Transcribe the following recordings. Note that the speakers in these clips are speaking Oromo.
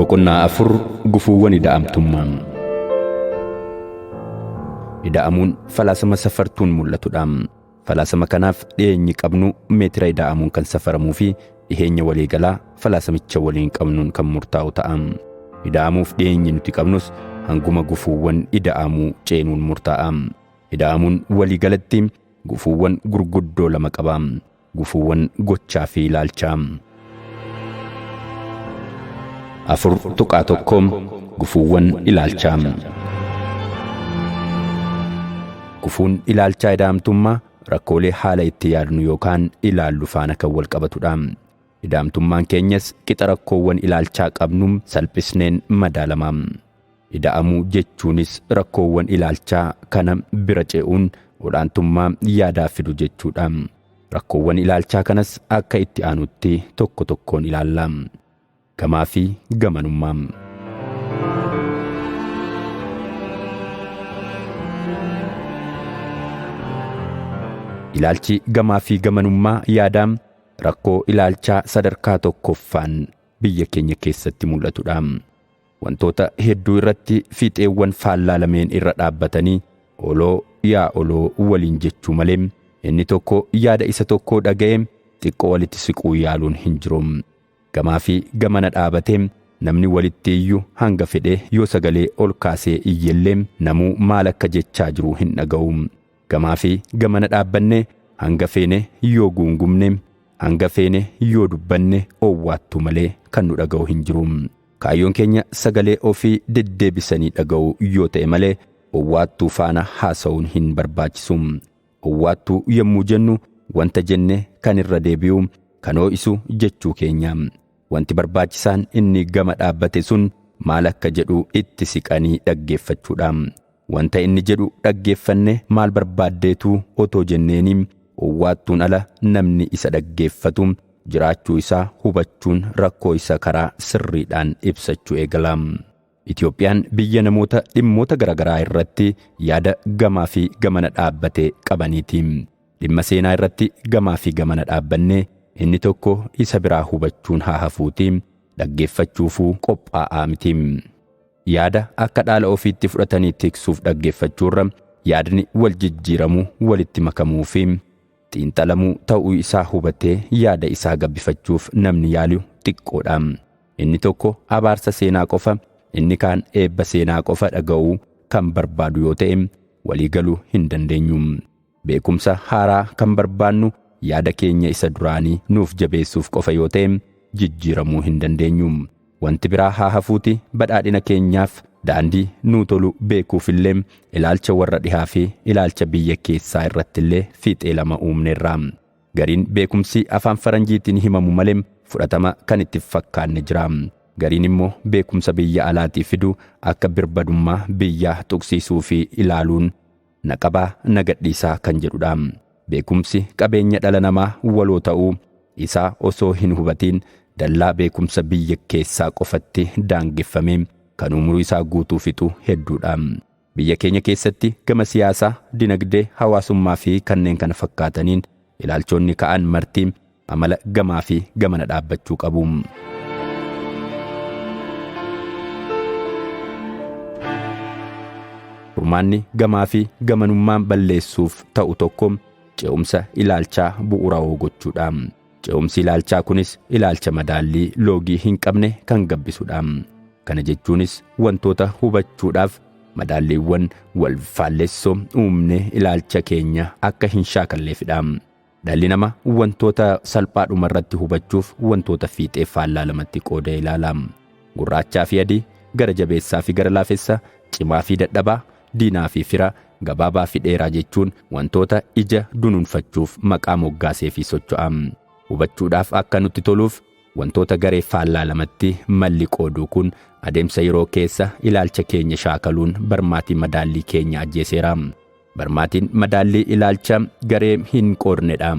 Boqonnaa 4 Gufuuwwan ida'amtummaa. Ida'amuun falaasama safartuun mul'atudha. Falaasama kanaaf dhiyeenyi qabnu meetira ida'amuun kan safaramuu fi dhiheenya waliigalaa falaasamicha waliin qabnuun kan murtaa'u ta'a. Ida'amuuf dhiyeenyi nuti qabnus hanguma gufuuwwan ida'amuu ceenuun murtaa'a. Ida'amuun waliigalatti gufuuwwan gurguddoo lama qaba. Gufuuwwan gochaa fi ilaalchaa. 4.1 Gufuuwwan ilaalchaa. Gufuun ilaalchaa ida'amtummaa rakkoolee haala itti yaadnu yookaan ilaallu faana kan wal qabatudha. Ida'amtummaan keenyas qixa rakkoowwan ilaalchaa qabnuun salphisneen madaalama. Ida'amuu jechuunis rakkoowwan ilaalchaa kana bira ce'uun olaantummaa yaadaa fidu jechuudha. Rakkoowwan ilaalchaa kanas akka itti aanutti tokko tokkoon ilaalla. Gamaa fi gamanummaa. Ilaalchi gamaa fi gamanummaa yaadaa rakkoo ilaalchaa sadarkaa tokkoffaan biyya keenya keessatti mul'atudha. Wantoota hedduu irratti fiixeewwan faallaa lameen irra dhaabbatanii oloo yaa oloo waliin jechuu malee inni tokko yaada isa tokkoo dhaga'ee xiqqoo walitti siquu yaaluun hin jiru. Gamaa fi gamana dhaabatee namni walitti iyyuu hanga fedhe yoo sagalee ol kaasee iyyellee namuu maal akka jechaa jiru hin dhaga'u. Gamaa fi gamana dhaabbanne hanga feene yoo guungumne hanga feene yoo dubbanne owwaattu malee kan nu dhaga'u hin jiru. Kaayyoon keenya sagalee ofii deddeebisanii dhaga'u yoo ta'e malee owwaattuu faana haasa'uun hin barbaachisu. Owwaattuu yommuu jennu wanta jenne kan irra deebi'u kan ho'isu jechuu keenya. Wanti barbaachisaan inni gama dhaabbate sun maal akka jedhu itti siqanii dhaggeeffachuudha. Wanta inni jedhu dhaggeeffanne maal barbaaddeetu otoo jenneeni owwaattuun ala namni isa dhaggeeffatu jiraachuu isaa hubachuun rakkoo isa karaa sirriidhaan ibsachuu eegala. Itoophiyaan biyya namoota dhimmoota garaagaraa irratti yaada gamaa fi gamana dhaabbate qabaniiti. Dhimma seenaa irratti gamaa fi gamana dhaabbanne inni tokko isa biraa hubachuun haa hafuuti dhaggeeffachuufuu qophaa'aa miti. Yaada akka dhaala ofiitti fudhatanii tiksuuf dhaggeeffachuurra yaadni wal jijjiiramuu walitti makamuu fi xiinxalamuu ta'uu isaa hubatee yaada isaa gabbifachuuf namni yaalu xiqqoodha. Inni tokko abaarsa seenaa qofa inni kaan eebba seenaa qofa dhaga'uu kan barbaadu yoo ta'e waliigaluu hin dandeenyu. Beekumsa haaraa kan barbaannu yaada keenya isa duraanii nuuf jabeessuuf qofa yoo ta'e jijjiiramuu hin dandeenyu. Wanti biraa haa hafuuti badhaadhina keenyaaf daandii nuu tolu beekuufillee ilaalcha warra dhihaa fi ilaalcha biyya keessaa irrattillee fiixee lama uumneerra. Gariin beekumsi afaan faranjiitiin himamu malee fudhatama kan itti fakkaanne jira. Gariin immoo beekumsa biyya alaatii fidu akka birbadummaa biyyaa tuqsiisuu fi ilaaluun naqabaa nagadhiisaa kan jedhudha. Beekumsi qabeenya dhala namaa waloo ta'uu isaa osoo hin hubatiin dallaa beekumsa biyya keessaa qofatti daangeffamee kan umurii isaa guutuu fixu hedduudha. Biyya keenya keessatti gama siyaasaa, dinagdee, hawaasummaa fi kanneen kana fakkaataniin ilaalchonni ka'an martii amala gamaa fi gamana dhaabbachuu qabu. Furmaanni gamaa fi gamanummaan balleessuuf ta'u tokko ce'umsa ilaalchaa bu'uuraa gochuudha. Ce'umsi ilaalchaa kunis ilaalcha madaallii loogii hin qabne kan gabbisudha. Kana jechuunis wantoota hubachuudhaaf madaalliiwwan wal faallessoo uumne ilaalcha keenya akka hin shaakalleefidha. Dhalli namaa wantoota salphaadhuma irratti hubachuuf wantoota fiixee faallaa lamatti qoodee ilaala. Gurraachaa fi adii, gara jabeessaa fi gara laafessaa, cimaa fi dadhabaa, diinaa fi fira, gabaabaa fi dheeraa jechuun wantoota ija dunuunfachuuf maqaa moggaasee fi socho'a. Hubachuudhaaf akka nutti toluuf wantoota garee faallaa lamatti malli qooduu kun adeemsa yeroo keessa ilaalcha keenya shaakaluun barmaatii madaallii keenya ajjeeseera. Barmaatiin madaallii ilaalcha garee hin qoodnedha.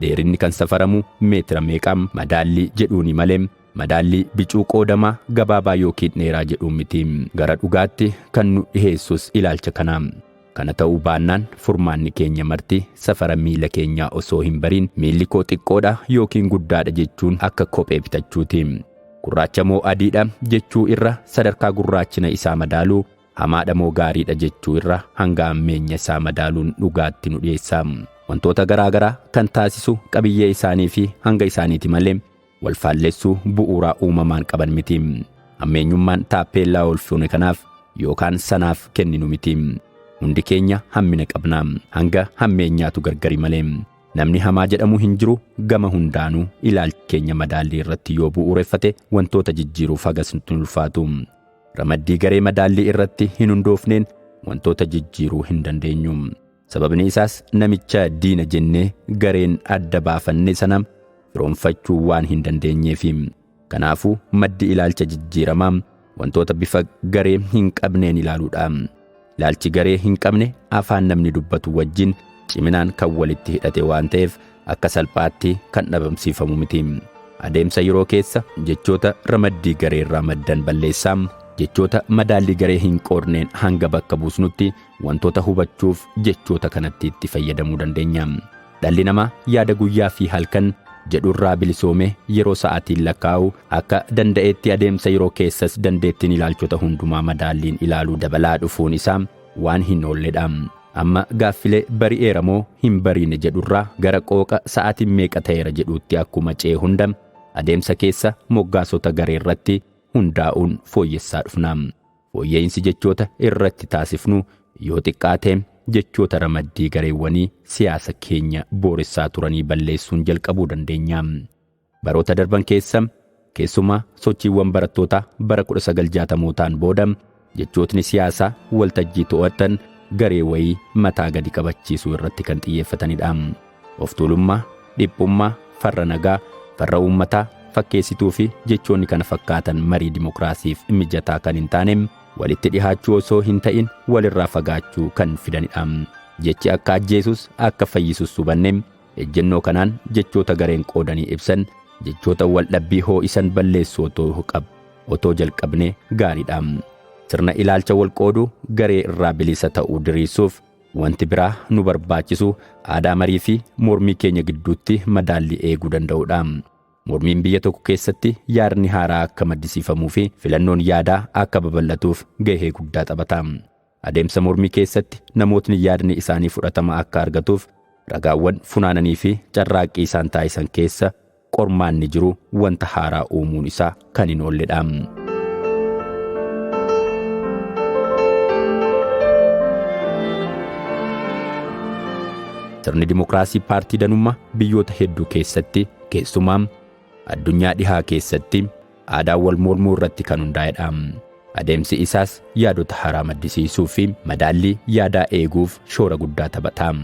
Dheerinni kan safaramu meetira meeqam madaallii jedhuuni malee madaallii bicuu qoodamaa gabaabaa yookiin dheeraa jedhuun miti. Gara dhugaatti kan nu dhiheessus ilaalcha kana. Kana ta'uu baannaan furmaanni keenya marti safara miila keenyaa osoo hin bariin miilli koo xiqqoodha yookiin guddaadha jechuun akka kophee bitachuuti. Gurraacha moo adiidha jechuu irra sadarkaa gurraachina isaa madaaluu, hamaadha moo gaariidha jechuu irra hanga ammeenya isaa madaaluun dhugaatti nu dhiyeessa. Wantoota garaagaraa kan taasisu qabiyyee isaanii fi hanga isaaniiti malee wal faallessuu bu'uuraa uumamaan qaban miti. Ammeenyummaan taappeellaa olfuune kanaaf yookaan sanaaf kenninu miti. Hundi keenya hammina qabna, hanga hammeenyaatu gargari malee. Namni hamaa jedhamu hin jiru. Gama hundaanuu ilaalchi keenya madaallii irratti yoo bu'uureffate wantoota jijjiiruuf hagas nutti ulfaatu. Ramaddii garee madaallii irratti hin hundoofneen wantoota jijjiiruu hin dandeenyu. Sababni isaas namicha diina jennee gareen adda baafanne sana firoomfachuu waan hin dandeenyeefi. Kanaafuu maddi ilaalcha jijjiiramaa wantoota bifa garee hin qabneen ilaaluudha. Ilaalchi garee hin qabne afaan namni dubbatu wajjin ciminaan kan walitti hidhate waan ta'eef akka salphaatti kan dhabamsiifamu miti. Adeemsa yeroo keessa jechoota ramaddii garee irraa maddan balleessaa, jechoota madaallii garee hin qoodneen hanga bakka buusnutti wantoota hubachuuf jechoota kanatti itti fayyadamuu dandeenya. Dhalli namaa yaada guyyaa fi halkan jedhurraa bilisoome yeroo sa'aatiin lakkaa'u akka danda'etti adeemsa yeroo keessas dandeettiin ilaalchota hundumaa madaalliin ilaaluu dabalaa dhufuun isaa waan hin oolledha. Amma gaaffilee bari'eera moo hin bariine jedhurraa gara qooqa sa'aatiin meeqa ta'eera jedhuutti akkuma ce'e hunda adeemsa keessa moggaasota garee irratti hundaa'uun fooyyessaa dhufna. Fooyya'insi jechoota irratti taasifnu yoo xiqqaate jechoota ramaddii gareewwanii siyaasa keenya booressaa turanii balleessuun jalqabuu dandeenya. Baroota darban keessa keessumaa sochiiwwan barattootaa bara 1960mootaan booda jechootni siyaasaa waltajjii to'atan garee wayii mataa gadi qabachiisuu irratti kan xiyyeeffatanidha. Of tuulummaa, dhiphummaa, farra nagaa, farra uummataa fakkeessituu fi jechoonni kana fakkaatan marii dimokiraasiif mijataa kan hin taane walitti dhihaachuu osoo hin ta'in walirraa fagaachuu kan fidanidha. Jechi akka ajjeesus akka fayyisus hubanne ejjennoo kanaan jechoota gareen qoodanii ibsan jechoota wal dhabbii hoo'isan balleessuu otoo jalqabne gaariidha. Sirna ilaalcha wal qooduu garee irraa bilisa ta'uu diriirsuuf wanti biraa nu barbaachisu aadaa marii fi mormii keenya gidduutti madaallii eeguu danda'uudha. Mormiin biyya tokko keessatti yaadni haaraa akka maddisiifamuu fi filannoon yaadaa akka babal'atuuf gahee guddaa taphata. Adeemsa mormii keessatti namootni yaadni isaanii fudhatama akka argatuuf ragaawwan funaananii fi carraaqqii isaan taasisan keessa qormaanni jiru wanta haaraa uumuun isaa kan hin oolledha. Sirni dimokiraasii paartii danummaa biyyoota hedduu keessatti keessumaa addunyaa dhihaa keessatti aadaa wal mormuu irratti kan hundaa'edha. Adeemsi isaas yaadota haaraa maddisiisuu fi madaallii yaadaa eeguuf shoora guddaa taphata.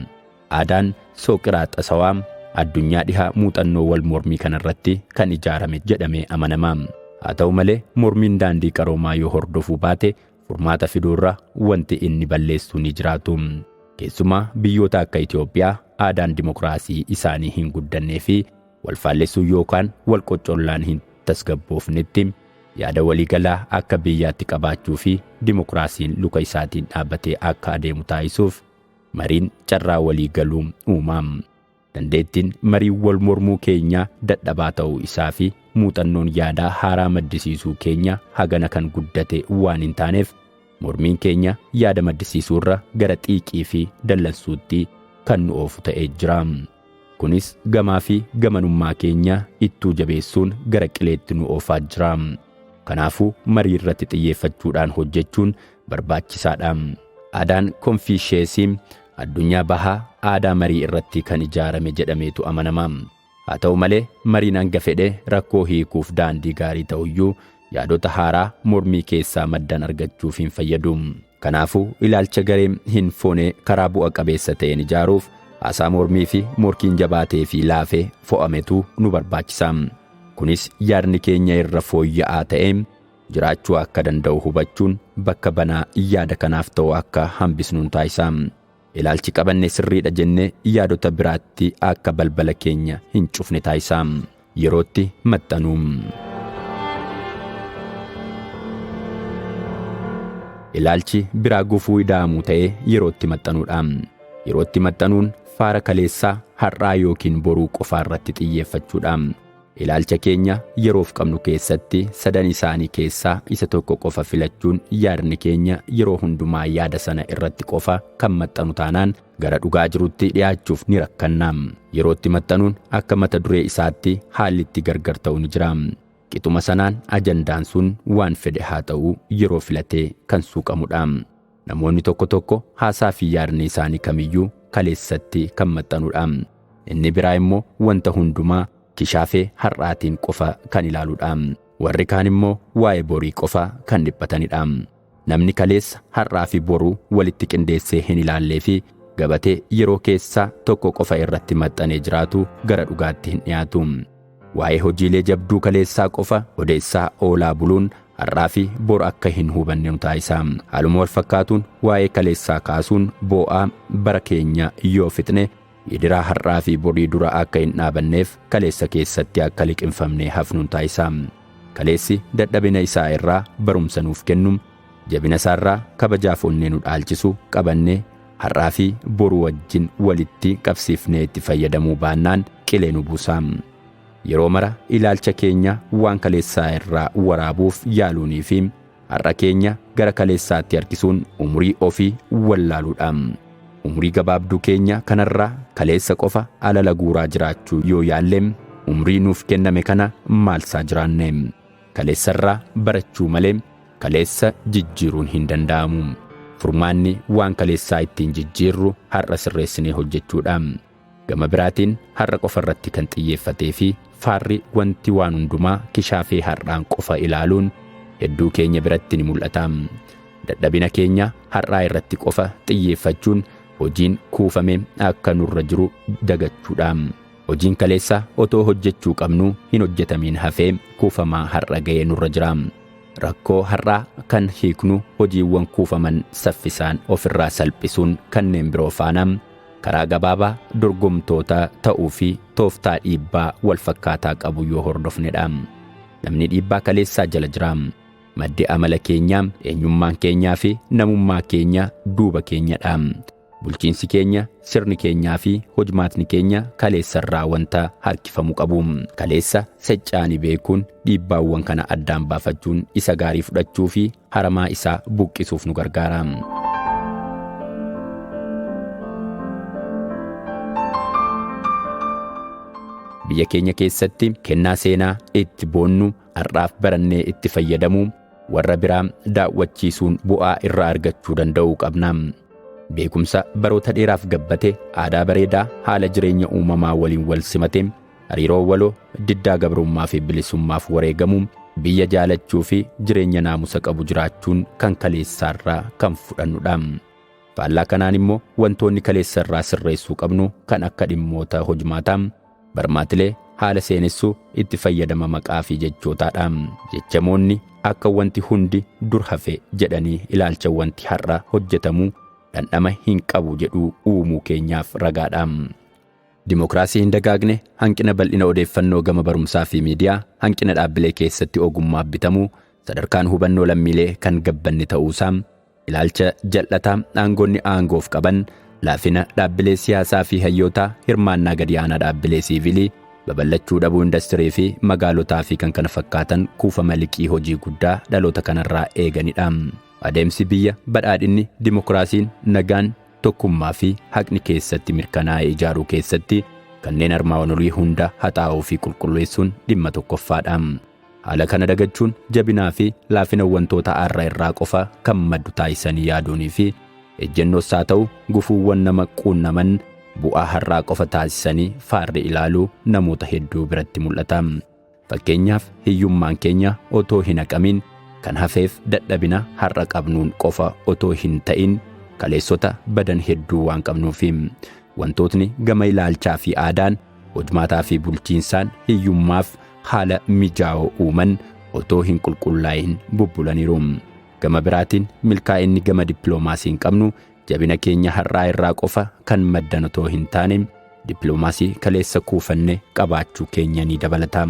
Aadaan Sooqiraaxasawaa addunyaa dhihaa muuxannoo wal mormii kanarratti kan ijaarame jedhamee amanama. Haa ta'u malee mormiin daandii qaroomaa yoo hordofuu baate furmaata fiduurra wanti inni balleessu ni jiraatu. Keessumaa biyyoota akka Itoophiyaa aadaan dimokiraasii isaanii hin guddannee fi wal faallessuu yookaan wal qocollaan hin tasgabboofnetti yaada waliigalaa akka biyyaatti qabaachuu fi dimokiraasiin luka isaatiin dhaabbatee akka adeemu taasisuuf mariin carraa waliigaluu uumaam. Dandeettiin marii wal mormuu keenya dadhabaa ta'uu isaa fi muuxannoon yaadaa haaraa maddisiisuu keenya hagana kan guddate waan hin taaneef mormiin keenya yaada maddisiisuurra gara xiiqii fi dallansuutti kan nu oofu ta'ee jira. Kunis gamaa fi gamanummaa keenya ittuu jabeessuun gara qileetti nu oofaa jira. Kanaafuu marii irratti xiyyeeffachuudhaan hojjechuun barbaachisaadha. Aadaan Konfiisheesii addunyaa bahaa aadaa marii irratti kan ijaarame jedhameetu amanama. Haa ta'u malee mariin hanga fedhe rakkoo hiikuuf daandii gaarii ta'uyyuu yaadota haaraa mormii keessaa maddan argachuuf hin fayyadu. Kanaafuu ilaalcha garee hin foone karaa bu'a qabeessa ta'een ijaaruuf haasaa mormii fi morkiin jabaatee fi laafee fo'ametu nu barbaachisa. Kunis yaadni keenya irra fooyya'aa ta'ee jiraachuu akka danda'u hubachuun bakka banaa yaada kanaaf ta'u akka hambisnuun taasisa. Ilaalchi qabanne sirriidha jennee yaadota biraatti akka balbala keenya hin cufne taasisa. Yerootti maxxanuu. Ilaalchi biraa gufuu ida'amuu ta'ee yerootti maxxanuudha. Yerootti maxxanuun faara kaleessaa har'aa yookiin boruu qofaa irratti xiyyeeffachuudha. Ilaalcha keenya yeroof qabnu keessatti sadan isaanii keessaa isa tokko qofa filachuun yaadni keenya yeroo hundumaa yaada sana irratti qofa kan maxxanu taanaan gara dhugaa jirutti dhiyaachuuf ni rakkanna. Yerootti maxxanuun akka mata duree isaatti haalli itti gargar ta'u ni jira. Qixuma sanaan ajandaan sun waan fedhe haa ta'u yeroo filatee kan suuqamudha. Namoonni tokko tokko haasaa fi yaadni isaanii kamiyyuu kaleessatti kan maxxanudha. Inni biraa immoo wanta hundumaa kishaafee har'aatiin qofa kan ilaaludha. Warri kaan immoo waa'ee borii qofa kan dhiphatanidha. Namni kaleessa har'aa fi boruu walitti qindeessee hin ilaallee fi gabatee yeroo keessaa tokko qofa irratti maxxanee jiraatu gara dhugaatti hin dhiyaatu. Waa'ee hojiilee jabduu kaleessaa qofa odeessaa oolaa buluun har'aa fi bor akka hin hubanne nu taasisa. Haaluma wal fakkaatuun waa'ee kaleessaa kaasuun boo'aa bara keenya yoo fixne Idiraa har'aa fi borii dura akka hin dhaabanneef kaleessa keessatti akka liqinfamnee hafnuun taasisa. Kaleessi dadhabina isaa irraa barumsa nuuf kennu, jabina isaarraa kabajaaf onnee nu dhaalchisu qabannee har'aa fi boruu wajjin walitti qabsiifnee itti fayyadamuu baannaan qilee nu buusa. Yeroo mara ilaalcha keenya waan kaleessaa irraa waraabuuf yaaluunii fi har'a keenya gara kaleessaatti harkisuun umurii ofii wallaaluudha. Umurii gabaabduu keenya kanarraa kaleessa qofa alala guuraa jiraachuu yoo yaalleem umurii nuuf kenname kana maalsaa jiraanne. Kaleessarraa barachuu malee kaleessa jijjiiruun hin danda'amu. Furmaanni waan kaleessaa ittiin jijjiirru har'a sirreessinee hojjechuudha. Gama biraatiin har'a qofa irratti kan xiyyeeffatee fi faarri wanti waan hundumaa kishaafee har'aan qofa ilaaluun hedduu keenya biratti ni mul'ata. Dadhabina keenya har'aa irratti qofa xiyyeeffachuun hojiin kuufamee akka nurra jiru dagachuudha. Hojiin kaleessa otoo hojjechuu qabnu hin hojjetamin hafee kuufamaa har'a ga'ee nurra jira. Rakkoo har'aa kan hiiknu hojiiwwan kuufaman saffisaan ofirraa salphisuun kanneen biroo faana karaa gabaabaa dorgomtoota ta'uu fi tooftaa dhiibbaa wal fakkaataa qabu yoo hordofnedha. Namni dhiibbaa kaleessaa jala jira. Maddi amala keenyaa, eenyummaan keenyaa fi namummaa keenya duuba keenyadha. Bulchiinsi keenya, sirni keenyaa fi hojmaatni keenya kaleessarraa wanta harkifamuu qabu. Kaleessa seccaanii beekuun dhiibbaawwan kana addaan baafachuun isa gaarii fudhachuu fi haramaa isaa buqqisuuf nu gargaara. Biyya keenya keessatti kennaa seenaa itti boonnu har'aaf barannee itti fayyadamuu warra biraa daawwachiisuun bu'aa irraa argachuu danda'uu qabna. Beekumsa baroota dheeraaf gabbate aadaa bareedaa haala jireenya uumamaa waliin wal simate hariiroo waloo diddaa gabrummaa fi bilisummaaf wareegamuu biyya jaalachuu fi jireenya naamusa qabu jiraachuun kan kaleessaarraa kan fudhannudha. Faallaa kanaan immoo wantoonni kaleessarraa sirreessuu qabnu kan akka dhimmoota hojmaataa barmaatilee haala seenessuu itti fayyadama maqaa fi jechootaadha. Jechamoonni akka wanti hundi dur hafe jedhanii ilaalcha wanti har'a hojjetamuu dhandhama hin qabu jedhu uumuu keenyaaf ragaadha. Dimookiraasii hin dagaagne hanqina bal'ina odeeffannoo gama barumsaa fi miidiyaa, hanqina dhaabbilee keessatti ogummaa bitamuu, sadarkaan hubannoo lammiilee kan gabbanne ta'uusaa, ilaalcha jal'ataa aangonni aangoof qaban, laafina dhaabbilee siyaasaa fi hayyootaa, hirmaannaa gadi aanaa dhaabbilee siivilii, babal'achuu dhabuu industirii fi magaalotaa fi kan kana fakkaatan kuufama liqii hojii guddaa dhaloota kanarraa eeganidha. Adeemsi biyya badhaadhinni dimookiraasiin nagaan tokkummaa fi haqni keessatti mirkanaa'ee ijaaruu keessatti kanneen armaan olii hunda haxaa'uu fi qulqulleessuun dhimma tokkoffaadha. Haala kana dagachuun jabinaa fi laafina wantoota har'a irraa qofa kan maddu taasisanii yaaduunii fi ejjennoos haa ta'u gufuuwwan nama quunnaman bu'aa har'aa qofa taasisanii faarri ilaaluu namoota hedduu biratti mul'ata. Fakkeenyaaf hiyyummaan keenya otoo hin haqamin kan hafeef dadhabina har'a qabnuun qofa otoo hin ta'in kaleessota badan hedduu waan qabnuufi wantootni gama ilaalchaa fi aadaan hojmaataa fi bulchiinsaan hiyyummaaf haala mijaa'oo uuman otoo hin qulqullaa'in bubbulaniiru. Gama biraatiin milkaa'inni gama dippiloomaasiin qabnu jabina keenya har'aa irraa qofa kan maddan otoo hin taane dippiloomaasii kaleessa kuufanne qabaachuu keenya ni dabalata.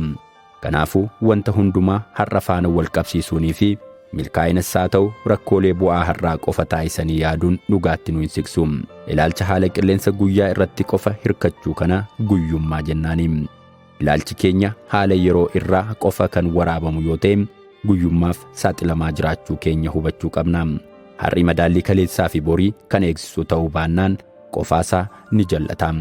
Kanaafuu wanta hundumaa har'a faana wal qabsiisuunii fi milkaa'inas haa ta'u rakkoolee bu'aa har'aa qofa taasisanii yaaduun dhugaatti nu hin siksu. Ilaalcha haala qilleensa guyyaa irratti qofa hirkachuu kana guyyummaa jennaani. Ilaalchi keenya haala yeroo irraa qofa kan waraabamu yoo ta'e guyyummaaf saaxilamaa jiraachuu keenya hubachuu qabna. Har'i madaallii kaleessaa fi borii kan eegsisu ta'uu baannaan qofaasaa ni jallata.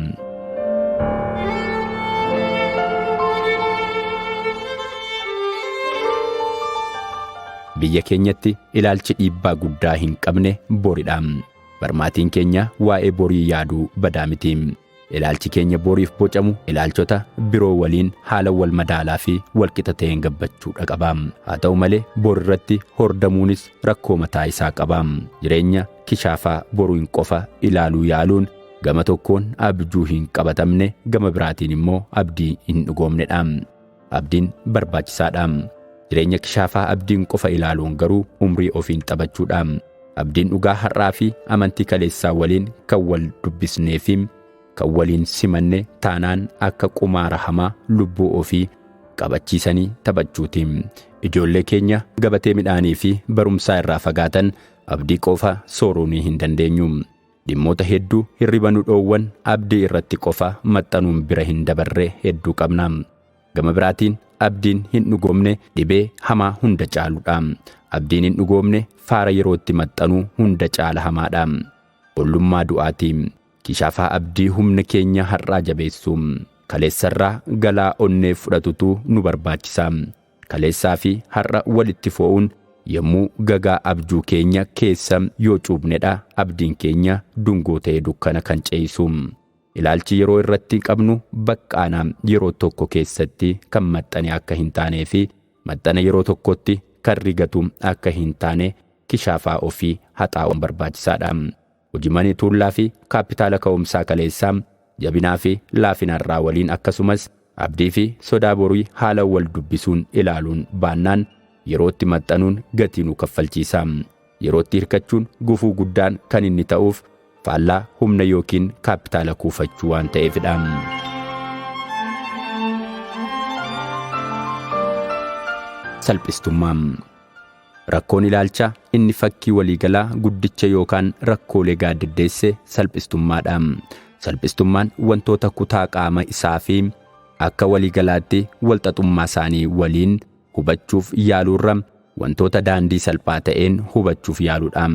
Biyya keenyatti ilaalchi dhiibbaa guddaa hin qabne boridha. Barmaatiin keenya waa'ee borii yaaduu badaa miti. Ilaalchi keenya boriif bocamu ilaalchota biroo waliin haala wal madaalaa fi wal qixa ta'een gabbachuudha qaba. Haa ta'u malee bor irratti hordamuunis rakkoo mataa isaa qaba. Jireenya kishaafaa boruun qofa ilaaluu yaaluun gama tokkoon abjuu hin qabatamne, gama biraatiin immoo abdii hin dhugoomnedha. Abdiin barbaachisaadha. Jireenya kishaafaa abdiin qofa ilaaluun garuu umrii ofiin taphachuudha. Abdiin dhugaa har'aa fi amantii kaleessaa waliin kan wal dubbisnee fi kan waliin simanne taanaan akka qumaara hamaa lubbuu ofii qabachiisanii taphachuuti. Ijoollee keenya gabatee midhaanii fi barumsaa irraa fagaatan abdii qofa sooruu hin dandeenyu. Dhimmoota hedduu hirriba nu dhoowwan abdii irratti qofa maxxanuun bira hin dabarre hedduu qabna. Gama biraatiin abdiin hin dhugoomne dhibee hamaa hunda caaludha. Abdiin hin dhugoomne faara yerootti maxxanuu hunda caala hamaadha. Bollummaa du'aati. Kishaafaa abdii humna keenya har'aa jabeessu. Kaleessarraa galaa onnee fudhatutu nu barbaachisa. Kaleessaa fi har'a walitti fo'uun yommuu gagaa abjuu keenya keessa yoo cuubnedha abdiin keenya dungoo ta'e dukkana kan ce'isu. Ilaalchi yeroo irratti qabnu baqqaanaa yeroo tokko keessatti kan maxxane akka hin taanee fi maxxana yeroo tokkotti kan rigatu akka hin taane kishaafaa ofii haxaa'uun barbaachisaadha. Hojii tuullaa fi kaapitaala ka'umsaa kaleessaa jabinaa fi laafinarraa waliin akkasumas abdii fi sodaa borii haala wal dubbisuun ilaaluun baannaan yerootti maxxanuun gatii nu kaffalchiisa. Yerootti hirkachuun gufuu guddaan kan inni ta'uuf faallaa humna yookiin kaapitaala kuufachuu waan ta'eefidha. Salphistummaa. Rakkoon ilaalcha inni fakkii waliigalaa guddicha yookaan rakkoolee gaaddiddeesse salphistummaadha. Salphistummaan wantoota kutaa qaama isaa fi akka waliigalaatti walxaxummaa isaanii waliin hubachuuf yaaluurra wantoota daandii salphaa ta'een hubachuuf yaaluudha.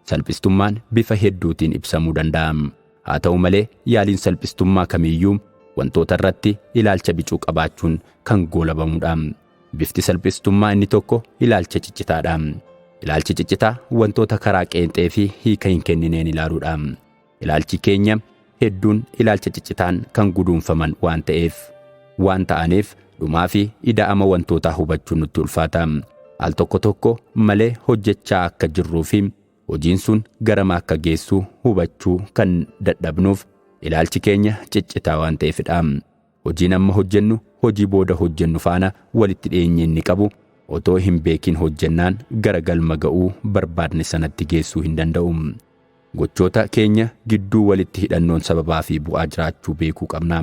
Salphistummaan bifa hedduutiin ibsamuu danda'a. Haa ta'u malee yaaliin salphistummaa kamiyyuu wantoota irratti ilaalcha bicuu qabaachuun kan goolabamudha. Bifti salphistummaa inni tokko ilaalcha ciccitaadha. Ilaalchi ciccitaa wantoota karaa qeenxee fi hiika hin kennineen ilaaluudha. Ilaalchi keenya hedduun ilaalcha ciccitaan kan guduunfaman waan ta'aniif dhumaa fi ida'ama wantootaa hubachuun nutti ulfaata. Al tokko tokko malee hojjechaa akka jirruu fi hojiin sun garama akka geessu hubachuu kan dadhabnuuf ilaalchi keenya ciccitaa waan ta'eefidha. Hojiin amma hojjennu hojii booda hojjennu faana walitti dhiyeenya inni qabu otoo hin beekin hojjennaan gara galma ga'uu barbaadne sanatti geessuu hin danda'u. Gochoota keenya gidduu walitti hidhannoon sababaa fi bu'aa jiraachuu beekuu qabna.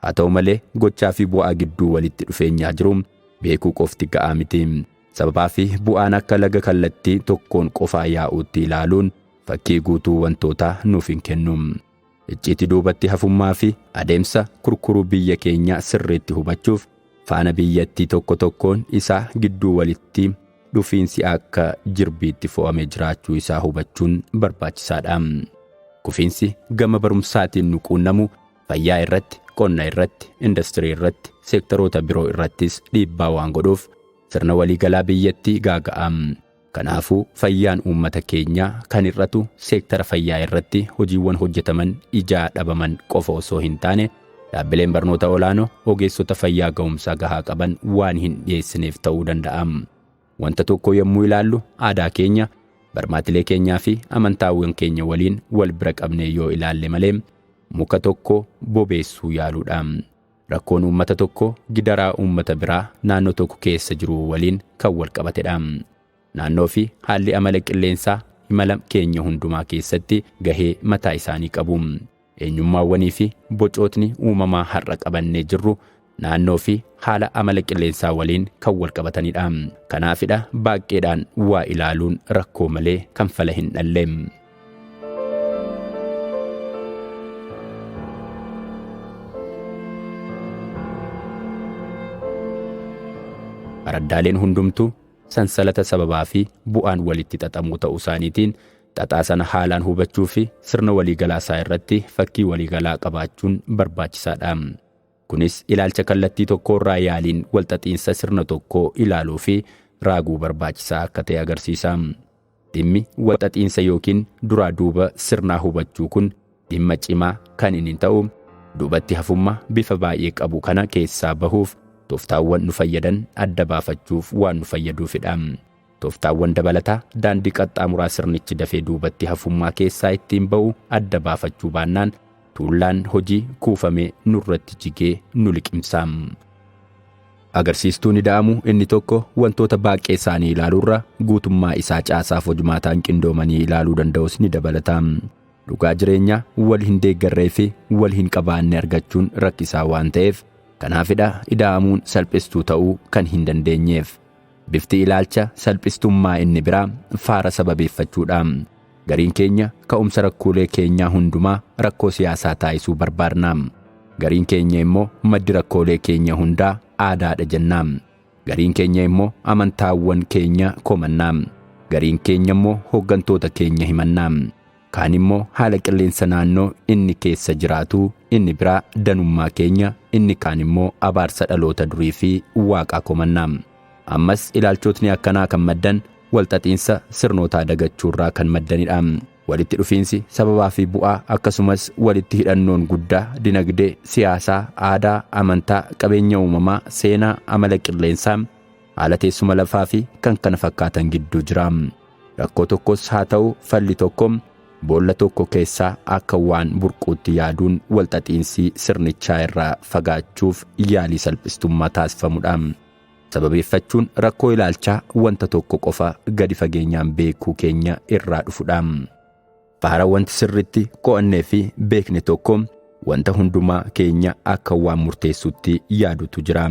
Haa ta'u malee gochaa fi bu'aa gidduu walitti dhufeenyaa jiru beekuu qofti ga'aa miti. Sababaa fi bu'aan akka laga kallattii tokkoon qofaa yaa'uutti ilaaluun fakkii guutuu wantootaa nuuf hin kennu. Icciitii duubatti hafummaa fi adeemsa kurkuruu biyya keenya sirriitti hubachuuf faana biyyattii tokko tokkoon isaa gidduu walitti dhufiinsi akka jirbiitti fo'amee jiraachuu isaa hubachuun barbaachisaadha. Kufiinsi gama barumsaatiin nu quunnamu fayyaa irratti, qonna irratti, industirii irratti, seektaroota biroo irrattis dhiibbaa waan godhuuf sirna waliigalaa biyyattii gaaga'a. Kanaafuu fayyaan uummata keenyaa kan irratu seektara fayyaa irratti hojiiwwan hojjetaman ijaa dhabaman qofa osoo hin taane dhaabbileen barnoota olaanoo ogeessota fayyaa ga'umsaa gahaa qaban waan hin dhiyeessineef ta'uu danda'a. Wanta tokko yommuu ilaallu aadaa keenya, barmaatilee keenyaa fi amantaawwan keenya waliin wal bira qabnee yoo ilaalle malee muka tokko bobeessuu yaaluudha. Rakkoon uummata tokko gidaraa uummata biraa naannoo tokko keessa jiru waliin kan wal qabatedha. Naannoo fi haalli amala qilleensaa imala keenya hundumaa keessatti gahee mataa isaanii qabu. Eenyummaawwanii fi bocootni uumamaa har'a qabannee jirru naannoo fi haala amala qilleensaa waliin kan wal qabatanidha. Kanaafidha baay'eedhaan waa ilaaluun rakkoo malee kan fala hin dhalle. Araddaaleen hundumtuu sansalata sababaa fi bu'aan walitti xaxamuu ta'uu isaaniitiin xaxaa sana haalaan hubachuu fi sirna waliigalaasaa irratti fakkii waliigalaa qabaachuun barbaachisaadha. Kunis ilaalcha kallattii tokkorraa yaaliin walxaxiinsa sirna tokkoo ilaaluu fi raaguu barbaachisaa akka ta'e agarsiisa. Dhimmi walxaxiinsa yookiin duraa duuba sirnaa hubachuu kun dhimma cimaa kan inni ta'u duubatti hafummaa bifa baay'ee qabu kana keessaa bahuuf tooftaawwan nu fayyadan adda baafachuuf waan nu fayyaduufidha. Tooftaawwan dabalataa daandii qaxxaamuraa sirnichi dafee duubatti hafummaa keessaa ittiin ba'u adda baafachuu baannaan tuullaan hojii kuufamee nurratti jigee nu liqimsa. Agarsiistuun ida'amuu inni tokko wantoota baaqee isaanii ilaaluurra guutummaa isaa caasaaf hojmaataan qindoomanii ilaaluu danda'us ni dabalata. Dhugaa jireenyaa wal hin deeggarree fi wal hin qabaanne argachuun rakkisaa waan ta'eef kanaafidha ida'amuun salphistuu ta'uu kan hin dandeenyeef. Bifti ilaalcha salphistummaa inni biraa faara sababeeffachuudha. Gariin keenya ka'umsa rakkoolee keenyaa hundumaa rakkoo siyaasaa taasisuu barbaadna. Gariin keenya immoo maddi rakkoolee keenya hundaa aadaadha jenna. Gariin keenya immoo amantaawwan keenya komanna. Gariin keenya immoo hooggantoota keenya himanna. Kaan immoo haala qilleensa naannoo inni keessa jiraatu, inni biraa danummaa keenya, inni kaan immoo abaarsa dhaloota durii fi waaqaa komanna. Ammas ilaalchotni akkanaa kan maddan walxaxiinsa sirnootaa dagachuurraa kan maddanidha. Walitti dhufiinsi sababaa fi bu'aa akkasumas walitti hidhannoon guddaa dinagdee, siyaasaa, aadaa, amantaa, qabeenya uumamaa, seenaa, amala qilleensaa, haala teessuma lafaa fi kan kana fakkaatan gidduu jira. Rakkoo tokkos haa ta'u falli tokko boolla tokko keessaa akka waan burquutti yaaduun walxaxiinsi sirnichaa irraa fagaachuuf yaalii salphistummaa taasifamudha. Sababeeffachuun rakkoo ilaalchaa wanta tokko qofa gadi fageenyaan beekuu keenya irraa dhufudha. Faara wanti sirritti qo'annee fi beekne tokko wanta hundumaa keenya akka waan murteessutti yaadutu jira.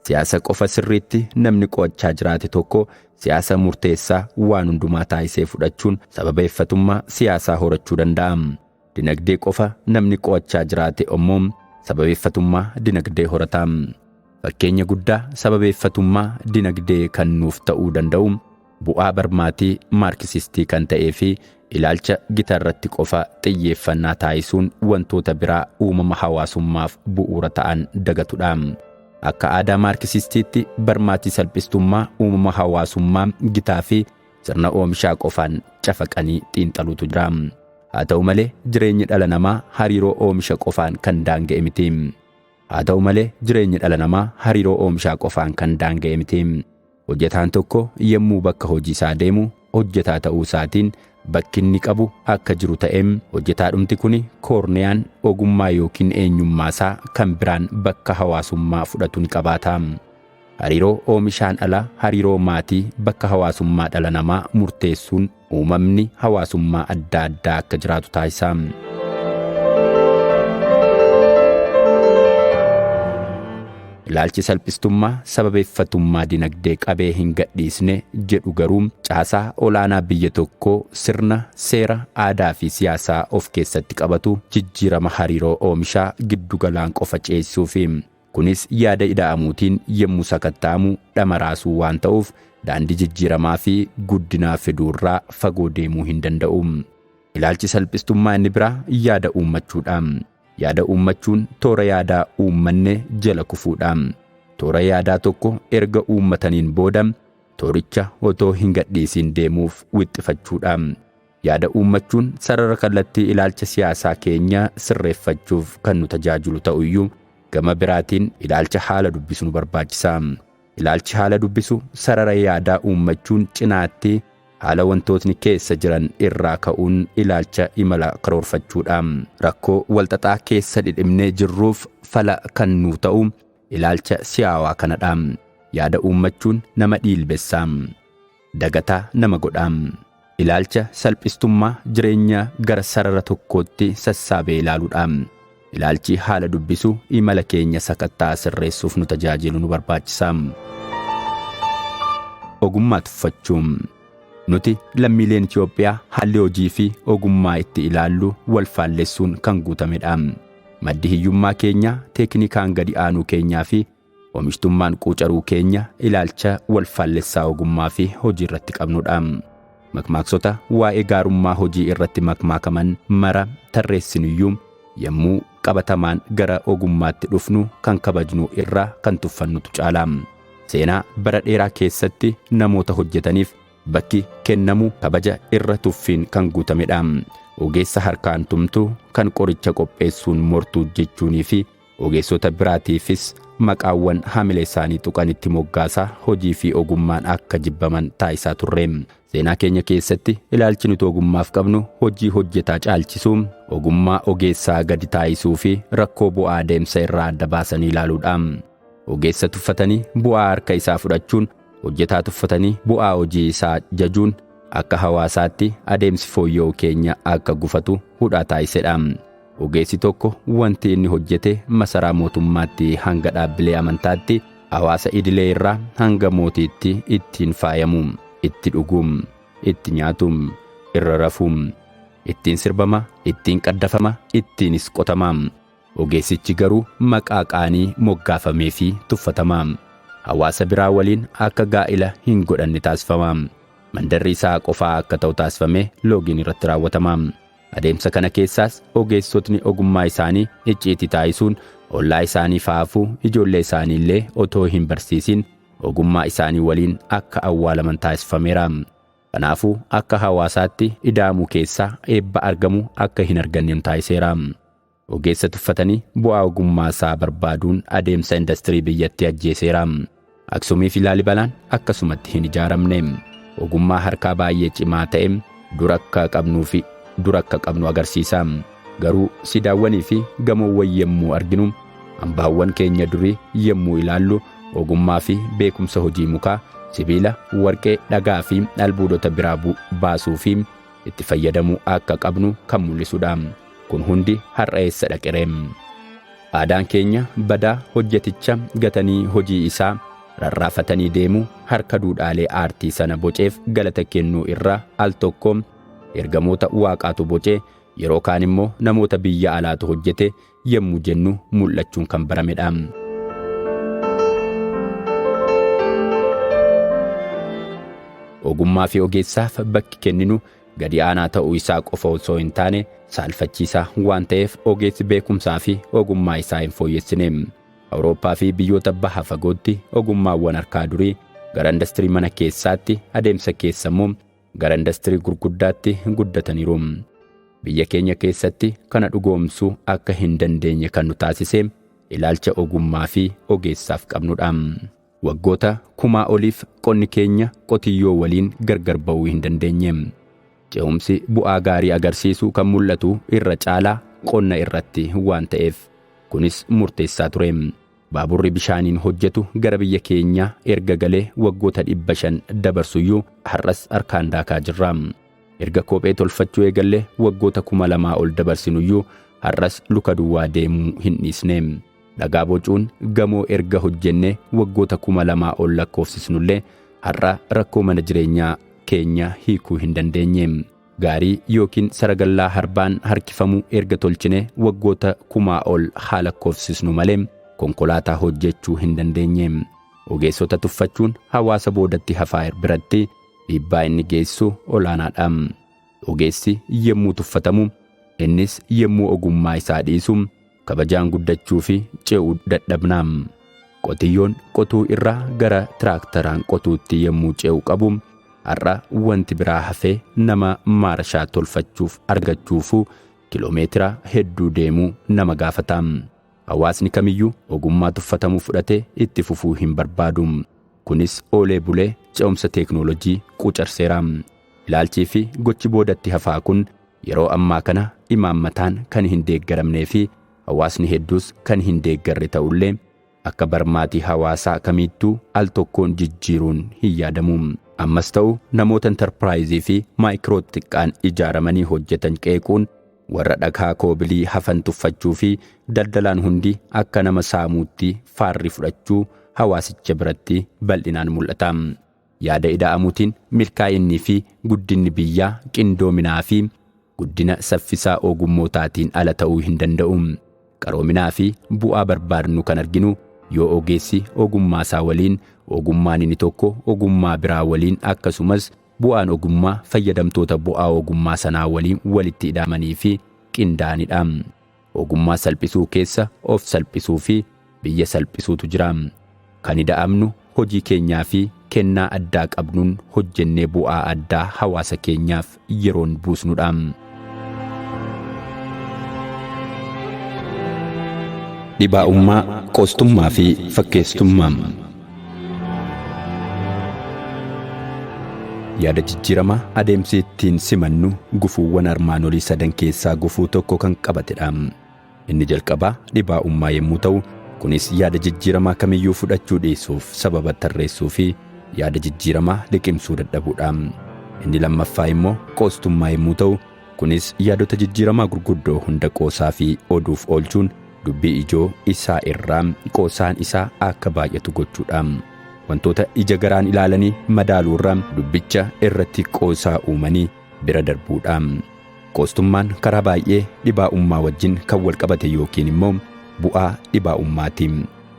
Siyaasa qofa sirritti namni qo'achaa jiraate tokko siyaasa murteessaa waan hundumaa taasisee fudhachuun sababeeffatummaa siyaasaa horachuu danda'a. Dinagdee qofa namni qo'achaa jiraate immoo sababeeffatummaa dinagdee horata. Fakkeenya guddaa sababeeffatummaa dinagdee kan nuuf ta'uu danda'u bu'aa barmaatii maarkisistii kan ta'ee fi ilaalcha gitaarratti qofa xiyyeeffannaa taasisuun wantoota biraa uumama hawaasummaaf bu'uura ta'an dagatudha. Akka aadaa maarkisistiitti barmaatii salphistummaa uumama hawaasummaa gitaa fi sirna oomishaa qofaan cafaqanii xiinxaluutu jira. Haa ta'u malee jireenyi dhala namaa hariiroo oomisha qofaan kan daanga'e miti. Haa ta'u malee jireenyi dhala namaa hariiroo oomishaa qofaan kan daanga'e miti. Hojjetaan tokko yemmuu bakka hojii isaa deemu hojjetaa ta'uu isaatiin bakki inni qabu akka jiru ta'eem hojjetaadhumti kuni koorneyaan ogummaa yookiin eenyummaasaa kan biraan bakka hawaasummaa fudhatu ni qabaata. Hariiroo oomishaan ala hariiroo maatii bakka hawaasummaa dhala namaa murteessuun uumamni hawaasummaa adda addaa akka jiraatu taasisa. Ilaalchi salphistummaa sababeeffatummaa dinagdee qabee hin gadhiisne jedhu garuu caasaa olaanaa biyya tokkoo sirna, seera, aadaa fi siyaasaa of keessatti qabatu jijjiirama hariiroo oomishaa giddugalaan qofa ceesisuufi. Kunis yaada ida'amuutiin yemmuu sakatta'amu dhamaraasuu waan ta'uuf daandii jijjiiramaa fi guddinaa fiduurraa fagoo deemuu hin danda'u. Ilaalchi salphistummaa inni biraa yaada uummachuudha. Yaada uummachuun toora yaadaa uummanne jala kufuudha. Toora yaadaa tokko erga uummataniin booda tooricha otoo hin gadhiisin deemuuf wixxifachuudha. Yaada uummachuun sarara kallattii ilaalcha siyaasaa keenyaa sirreeffachuuf kan nu tajaajilu ta'uyyuu gama biraatiin ilaalcha haala dubbisu nu barbaachisa. Ilaalchi haala dubbisu sarara yaadaa uummachuun cinaatti haala wantootni keessa jiran irraa ka'uun ilaalcha imala karoorfachuudha. Rakkoo walxaxaa keessa dhidhimnee jirruuf fala kan nu ta'u ilaalcha siyaawaa kanadha. Yaada uummachuun nama dhiilbessa. Dagataa nama godha. Ilaalcha salphistummaa jireenya gara sarara tokkootti sassaabee ilaaluudha. Ilaalchi haala dubbisu imala keenya sakattaa sirreessuuf nu tajaajilu nu barbaachisa. Ogummaa tuffachuun nuti lammiileen Itoophiyaa haalli hojii fi ogummaa itti ilaallu wal faallessuun kan guutamedha. Maddi hiyyummaa keenya teeknikaan gadi aanuu keenyaa fi Oomishtummaan quucaruu keenya ilaalcha wal faallessaa ogummaa fi hojii irratti qabnudha. Makmaaksota waa'ee gaarummaa hojii irratti makmaakaman mara tarreessinuyyuu yommuu qabatamaan gara ogummaatti dhufnu kan kabajnu irraa kan tuffannutu caala. Seenaa bara dheeraa keessatti namoota hojjetaniif bakki kennamu kabaja irra tuffiin kan guutamedha. Ogeessa harkaan tumtu kan qoricha qopheessuun mortuu jechuunii fi ogeessota biraatiifis maqaawwan hamilee isaanii tuqanitti moggaasaa hojii fi ogummaan akka jibbaman taasisaa turre. Seenaa keenya keessatti ilaalchi nuti ogummaaf qabnu hojii hojjetaa caalchisuu, ogummaa ogeessaa gadi taasisuu fi rakkoo bu'aa adeemsa irraa adda baasanii ilaaluudha. Ogeessa tuffatanii bu'aa harka isaa fudhachuun, hojjetaa tuffatanii bu'aa hojii isaa jajuun akka hawaasaatti adeemsi fooyya'uu keenya akka gufatu hudhaa taasisedha. Ogeessi tokko wanti inni hojjete masaraa mootummaatti hanga dhaabbilee amantaatti, hawaasa idilee irraa hanga mootiitti ittiin faayamu, itti dhugum, itti nyaatum, irra rafum, ittiin sirbama, ittiin qaddafama, ittiinis qotama. Ogeessichi garuu maqaa qaanii moggaafamee fi tuffatama. Hawaasa biraa waliin akka gaa'ila hin godhanne taasifama. Mandarri isaa qofaa akka ta'u taasifamee loogiin irratti raawwatama. Adeemsa kana keessaas ogeessotni ogummaa isaanii icciitii taasisuun ollaa isaanii faafuu ijoollee isaanii illee otoo hin barsiisin ogummaa isaanii waliin akka awwaalaman taasifameera. Kanaafuu akka hawaasaatti ida'amuu keessaa eebba argamu akka hin arganne taasiseera. Ogeessa tuffatanii bu'aa ogummaa isaa barbaaduun adeemsa industirii biyyatti ajjeeseera. Aksumii fi Laalibalaan akkasumatti hin ijaaramne. Ogummaa harkaa baay'ee cimaa ta'e dura akka qabnu agarsiisa. Garuu sidaawwanii fi gamoowwan yemmuu arginu, hambaawwan keenya durii yemmuu ilaallu ogummaa fi beekumsa hojii mukaa, sibiila, warqee, dhagaa fi albuudota biraa baasuu fi itti fayyadamuu akka qabnu kan mul'isudha. Kun hundi har'a eessa dhaqereem? Aadaan keenya badaa hojjeticha gatanii hojii isaa rarraafatanii deemu harka duudhaalee aartii sana boceef galata kennuu irraa al tokko ergamoota waaqaatu bocee yeroo kaan immoo namoota biyya alaatu hojjete yemmuu jennu mul'achuun kan baramedha. Ogummaa fi ogeessaaf bakki kenninu gadi aanaa ta'uu isaa qofa osoo hin taane saalfachiisaa waan ta'eef ogeessi beekumsaa fi ogummaa isaa hin fooyyessine. Awurooppaa fi biyyoota baha fagootti ogummaawwan harkaa durii gara industirii mana keessaatti, adeemsa keessa immoo gara industirii gurguddaatti guddataniiru. Biyya keenya keessatti kana dhugoomsuu akka hin dandeenye kan nu taasise ilaalcha ogummaa fi ogeessaaf qabnudha. Waggoota kumaa oliif qonni keenya qotiyyoo waliin gargar ba'uu hin dandeenye. Ce'umsi bu'aa gaarii agarsiisuu kan mul'atu irra caalaa qonna irratti waan ta'eef kunis murteessaa ture. Baaburri bishaaniin hojjetu gara biyya keenyaa erga galee waggoota 500 dabarsuyyuu har'as harkaan daakaa jirra. Erga kophee tolfachuu eegallee waggoota 2000 ol dabarsinuyyuu har'as luka duwwaa deemuu hin dhiisne. Dhagaa bocuun gamoo erga hojjenne waggoota 2000 ol lakkoofsisnullee har'a rakkoo mana jireenyaa keenya hiikuu hin dandeenye. Gaarii yookiin saragallaa harbaan harkifamuu erga tolchine waggoota 1000 ol haa lakkoofsisnu malee konkolaataa hojjechuu hin dandeenye. Ogeessota tuffachuun hawaasa boodatti hafaa biratti dhiibbaa inni geessu olaanaadha. Ogeessi yemmuu tuffatamu innis yemmuu ogummaa isaa dhiisu kabajaan guddachuu fi ce'uu dadhabna. Qotiyyoon qotuu irraa gara tiraaktaraan qotuutti yemmuu ce'uu qabu har'a wanti biraa hafee nama maarshaa tolfachuuf argachuufu kiloomeetira hedduu deemuu nama gaafata. Hawaasni kamiyyuu ogummaa tuffatamuu fudhatee itti fufuu hin barbaadu. Kunis oolee bulee ce'umsa teeknoolojii qucarseera. Ilaalchii fi gochi boodatti hafaa kun yeroo ammaa kana imaammataan kan hin deeggaramnee fi hawaasni hedduus kan hin deeggarre ta'ullee akka barmaatii hawaasaa kamiittuu al tokkoon jijjiiruun hin yaadamu. Ammas ta'u namoota enterpiraayizii fi maayikiroo xiqqaan ijaaramanii hojjetan qeequun warra dhagaa koobilii hafan tuffachuu fi daldalaan hundi akka nama saamuutti faarri fudhachuu hawaasicha biratti bal'inaan mul'ata. Yaada ida'amuutiin milkaa'inni fi guddinni biyyaa qindoominaa fi guddina saffisaa ogummootaatiin ala ta'uu hin danda'u. Qaroominaa fi bu'aa barbaadnu kan arginu yoo ogeessi ogummaa isaa waliin, ogummaan inni tokko ogummaa biraa waliin akkasumas bu'aan ogummaa fayyadamtoota bu'aa ogummaa sanaa waliin walitti hidhamanii fi qindaa'anidha. Ogummaa salphisuu keessa of salphisuu fi biyya salphisuutu jira. Kan ida'amnu hojii keenyaa fi kennaa addaa qabnuun hojjennee bu'aa addaa hawaasa keenyaaf yeroon buusnudha. Dhibaa'ummaa, qoostummaa fi fakkeesstummaa. Yaada jijjiiramaa adeemsi ittiin simannu gufuuwwan armaan olii sadan keessaa gufuu tokko kan qabatedha. Inni jalqabaa dhibaa'ummaa yommuu ta'u, kunis yaada jijjiiramaa kamiyyuu fudhachuu dhiisuuf sababa tarreessuu fi yaada jijjiiramaa liqimsuu dadhabuudha. Inni lammaffaa immoo qoostummaa yommuu ta'u, kunis yaadota jijjiiramaa gurguddoo hunda qoosaa fi oduuf oolchuun dubbii ijoo isaa irraa qoosaan isaa akka baay'atu gochuudha. Wantoota ija garaan ilaalanii madaaluurraa dubbicha irratti qoosaa uumanii bira darbuudha. Qoostummaan karaa baay'ee dhibaa'ummaa wajjin kan wal qabate yookiin immoo bu'aa dhibaa'ummaati.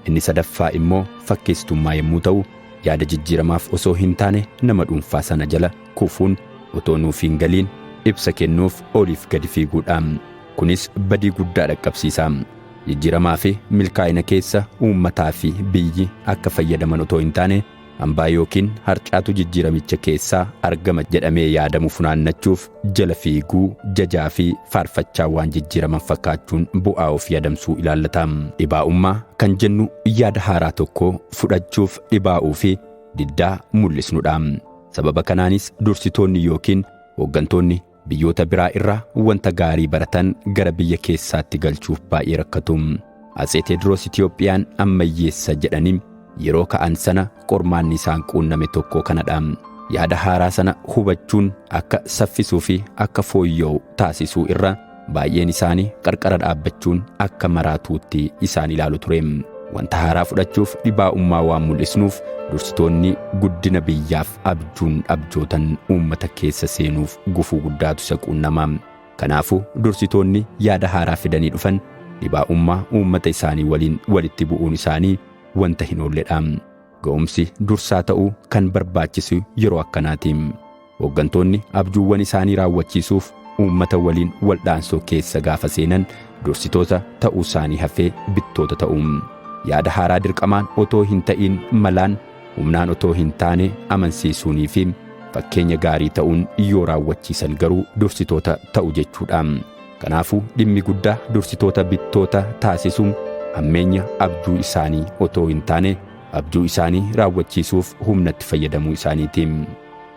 Inni sadaffaa immoo fakkeesstummaa yommuu ta'u, yaada jijjiiramaaf osoo hin taane nama dhuunfaa sana jala kufuun otoo nuuf hin galiin ibsa kennuuf oliif gadi fiiguudha. Kunis badii guddaa dhaqqabsiisa. Jijjiiramaa fi milkaa'ina keessa uummataa fi biyyi akka fayyadaman otoo hin taane hambaa yookiin harcaatu jijjiiramicha keessaa argama jedhamee yaadamu funaannachuuf jala fiiguu, jajaa fi faarfachaa waan jijjiiraman fakkaachuun bu'aa of yaadamsuu ilaallata. Dhibaa'ummaa kan jennu yaada haaraa tokko fudhachuuf dhibaa'uu fi diddaa mul'isnudha. Sababa kanaanis dursitoonni yookiin hooggantoonni biyyoota biraa irraa wanta gaarii baratan gara biyya keessaatti galchuuf baay'ee rakkatu. Atsee Teediroos Itiyoophiyaan ammayyeessa jedhanii yeroo ka'an sana qormaanni isaan quunname tokko kanadha. Yaada haaraa sana hubachuun akka saffisuu fi akka fooyya'u taasisuu irra baay'een isaanii qarqara dhaabbachuun akka maraatuutti isaan ilaalu ture. Wanta haaraa fudhachuuf dhibaa'ummaa waan mul'isnuuf dursitoonni guddina biyyaaf abjuun abjootan uummata keessa seenuuf gufuu guddaatu isa quunnama. Kanaafuu dursitoonni yaada haaraa fidanii dhufan dhibaa'ummaa uummata isaanii waliin walitti bu'uun isaanii wanta hin oolledha. Ga'umsi dursaa ta'uu kan barbaachisu yeroo akkanaati. Hooggantoonni abjuuwwan isaanii raawwachiisuuf uummata waliin waldhaansoo keessa gaafa seenan dursitoota ta'uu isaanii hafee bittoota ta'u. Yaada haaraa dirqamaan otoo hin ta'in malaan, humnaan otoo hin taane amansiisuunii fi fakkeenya gaarii ta'uun yoo raawwachiisan garuu dursitoota ta'u jechuudha. Kanaafuu dhimmi guddaa dursitoota bittoota taasisuun hammeenya abjuu isaanii otoo hin taane abjuu isaanii raawwachiisuuf humnatti fayyadamuu isaaniiti.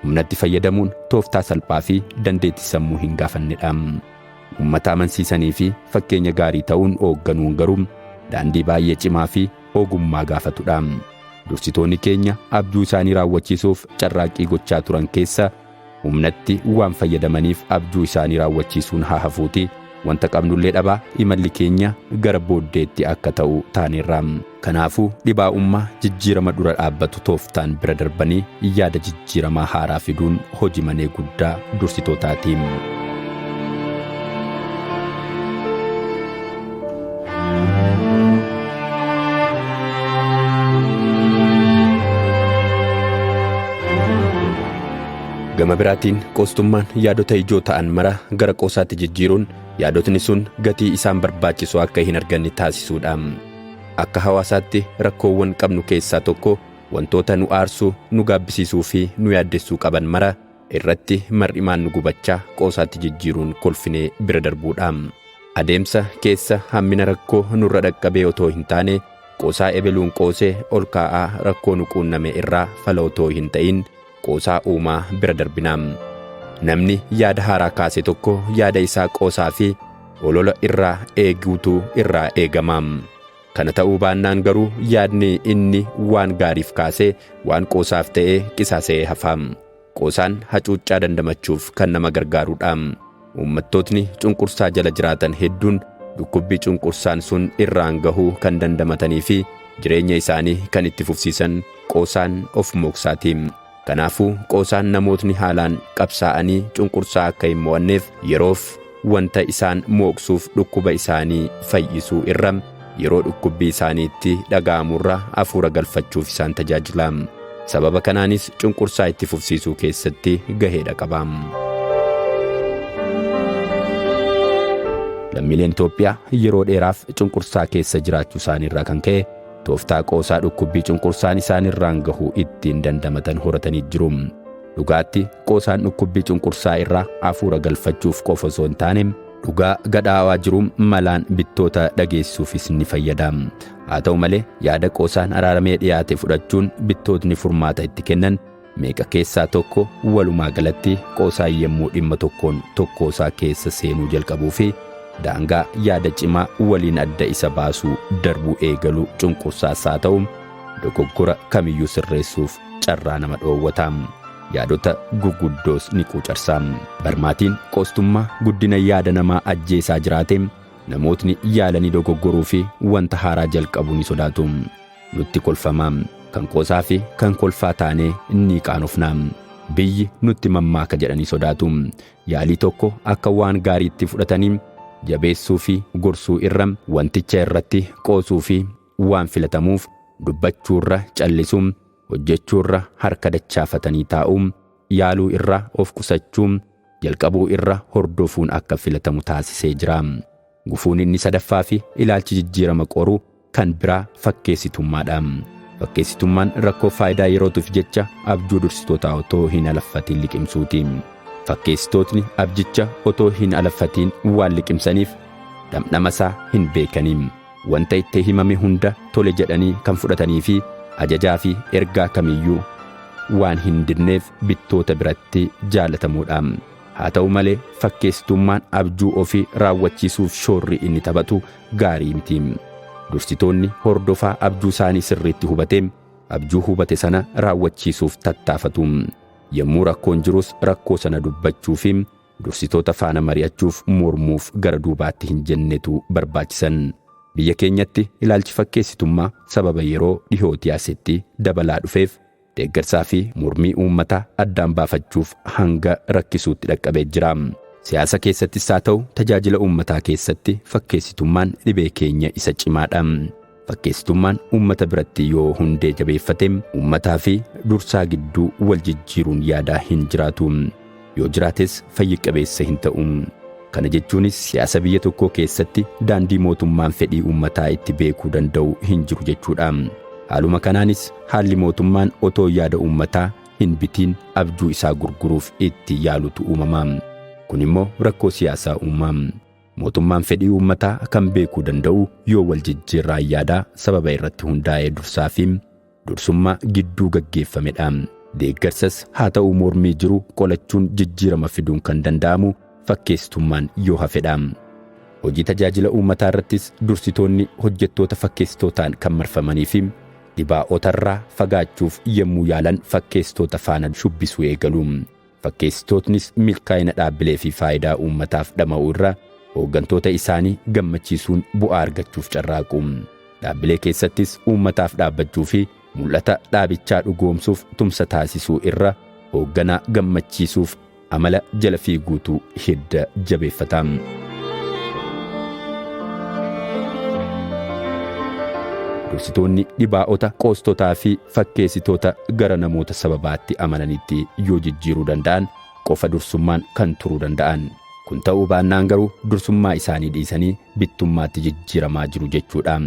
Humnatti fayyadamuun tooftaa salphaa fi dandeettii sammuu hin gaafannedha. Uummata amansiisanii fi fakkeenya gaarii ta'uun hoogganuun garuu daandii baay'ee cimaa fi ogummaa gaafatudha. Dursitoonni keenya abjuu isaanii raawwachiisuuf carraaqqii gochaa turan keessa humnatti waan fayyadamaniif abjuu isaanii raawwachiisuun haa hafuuti. Wanta qabnullee dhabaa imalli keenya gara booddeetti akka ta'u taaneerra. Kanaafuu dhibaa'ummaa jijjiirama dura dhaabbatu tooftaan bira darbanii yaada jijjiiramaa haaraa fiduun hojii manee guddaa dursitootaati. Gama biraatiin qoostummaan yaadota ijoo ta'an mara gara qoosaatti jijjiiruun yaadotni sun gatii isaan barbaachisu akka hin arganne taasisuudha. Akka hawaasaatti rakkoowwan qabnu keessaa tokko wantoota nu aarsuu, nu gaabbisiisuu fi nu yaaddessuu qaban mara irratti mar'imaan nu gubachaa qoosaatti jijjiiruun kolfinee bira darbuudha. Adeemsa keessa hammina rakkoo nurra dhaqqabee otoo hin taane qoosaa ebeluun qoosee ol kaa'aa rakkoo nu quunname irraa fala otoo hin ta'in qoosaa uumaa bira darbinaa. Namni yaada haaraa kaase tokko yaada isaa qoosaa fi olola irraa eeguutu irraa eegama. Kana ta'uu baannaan garuu yaadni inni waan gaariif kaasee waan qoosaaf ta'ee qisaasee hafa. Qoosaan hacuuccaa dandamachuuf kan nama gargaarudha. Uummattootni cunqursaa jala jiraatan hedduun dhukkubbii cunqursaan sun irraan gahuu kan dandamatanii fi jireenya isaanii kan itti fufsiisan qoosaan of mooksaati. Kanaafuu qoosaan namootni haalaan qabsaa'anii cunqursaa akka hin mo'anneef yeroof wanta isaan mooksuuf dhukkuba isaanii fayyisuu irra yeroo dhukkubbii isaaniitti dhaga'amurra hafuura galfachuuf isaan tajaajila. Sababa kanaanis cunqursaa itti fufsiisuu keessatti gaheedha qaba. Lammiileen Itoophiyaa yeroo dheeraaf cunqursaa keessa jiraachuu isaaniirraa kan ka'e tooftaa qoosaa dhukkubbii cunqursaan isaaniirraan gahu ittiin dandamatan horatanii jiru. Dhugaatti qoosaan dhukkubbii cunqursaa irraa hafuura galfachuuf qofa osoo hin taane dhugaa gadhaawaa jiru malaan bittoota dhageessuufis ni fayyada. Haa ta'u malee yaada qoosaan araaramee dhiyaate fudhachuun bittootni furmaata itti kennan meeqa keessaa tokko walumaa galatti qoosaa yemmuu dhimma tokkoon tokkoosaa keessa seenuu jalqabuu fi daangaa yaada cimaa waliin adda isa baasuu darbuu eegalu cunqursaas haa ta'u dogoggora kamiyyuu sirreessuuf carraa nama dhoowwata. Yaadota gurguddoos ni quucarsa. Barmaatiin qoostummaa guddina yaada namaa ajjeesaa jiraate namootni yaalanii dogoggoruu fi wanta haaraa jalqabuu ni sodaatu. Nutti kolfama. Kan qoosaa fi kan kolfaa taanee ni qaanofna. Biyyi nutti mammaaka jedhanii sodaatu. Yaalii tokko akka waan gaariitti fudhatanii jabeessuu fi gorsuu irra wanticha irratti qoosuu fi waan filatamuuf dubbachuurra callisuu, hojjechuurra harka dachaafatanii taa'uu, yaaluu irra of qusachuu, jalqabuu irra hordofuun akka filatamu taasisee jira. Gufuun inni sadaffaa fi ilaalchi jijjiirama qoruu kan biraa fakkeessitummaadha. Fakkeessitummaan rakkoo faayidaa yerootuuf jecha abjuu dursitootaa otoo hin alaffatiin liqimsuuti. Fakkeessitootni abjicha otoo hin alaffatiin waan liqimsaniif dhamdhamasaa hin beekaniin. Wanta itti himame hunda tole jedhanii kan fudhatanii fi ajajaa fi ergaa kamiyyuu waan hin didneef bittoota biratti jaalatamuudha. Haa ta'u malee fakkeessitummaan abjuu ofii raawwachiisuuf shoorri inni taphatu gaarii miti. Dursitoonni hordofaa abjuu isaanii sirriitti hubateen abjuu hubate sana raawwachiisuuf tattaafatu. Yemmuu rakkoon jirus rakkoo sana dubbachuu fi dursitoota faana mari'achuuf mormuuf gara duubaatti hin jennetu barbaachisan. Biyya keenyatti ilaalchi fakkeessitummaa sababa yeroo dhihootii asitti dabalaa dhufeef deeggarsaa fi mormii uummataa addaan baafachuuf hanga rakkisuutti dhaqqabee jira. Siyaasa keessattis haa ta'u tajaajila uummataa keessatti fakkeessitummaan dhibee keenya isa cimaadha. Fakkeessitummaan uummata biratti yoo hundee jabeeffate uummataa fi dursaa gidduu wal jijjiiruun yaadaa hin jiraatu. Yoo jiraates fayyi qabeessa hin ta'u. Kana jechuunis siyaasa biyya tokkoo keessatti daandii mootummaan fedhii uummataa itti beekuu danda'u hin jiru jechuudha. Haaluma kanaanis haalli mootummaan otoo yaada uummataa hin bitiin abjuu isaa gurguruuf itti yaalutu uumama. Kun immoo rakkoo siyaasaa uuma. Mootummaan fedhii uummataa kan beekuu danda'u yoo wal jijjiirraa yaadaa sababa irratti hundaa'ee dursaa fi dursummaa gidduu gaggeeffamedha. Deeggarsas haa ta'u mormii jiru qolachuun jijjiirama fiduun kan danda'amu fakkeessitummaan yoo hafedha. Hojii tajaajila uummataa irrattis dursitoonni hojjettoota fakkeessitootaan kan marfamanii fi dhibaa'otarraa fagaachuuf yemmuu yaalan fakkeessitoota faana shubbisuu eegalu. Fakkeessitootnis milkaa'ina dhaabbilee fi faayidaa uummataaf dhama'uu irra hooggantoota isaanii gammachiisuun bu'aa argachuuf carraaqu. Dhaabbilee keessattis uummataaf dhaabbachuu fi mul'ata dhaabichaa dhugoomsuuf tumsa taasisuu irra hoogganaa gammachiisuuf amala jala fiiguutu hidda jabeeffata. Dursitoonni dhibaa'ota qoostotaa fi fakkeessitoota gara namoota sababaatti amananitti yoo jijjiiruu danda'an qofa dursummaan kan turuu danda'an. Kun ta'uu baannaan garuu dursummaa isaanii dhiisanii bittummaatti jijjiiramaa jiru jechuudha.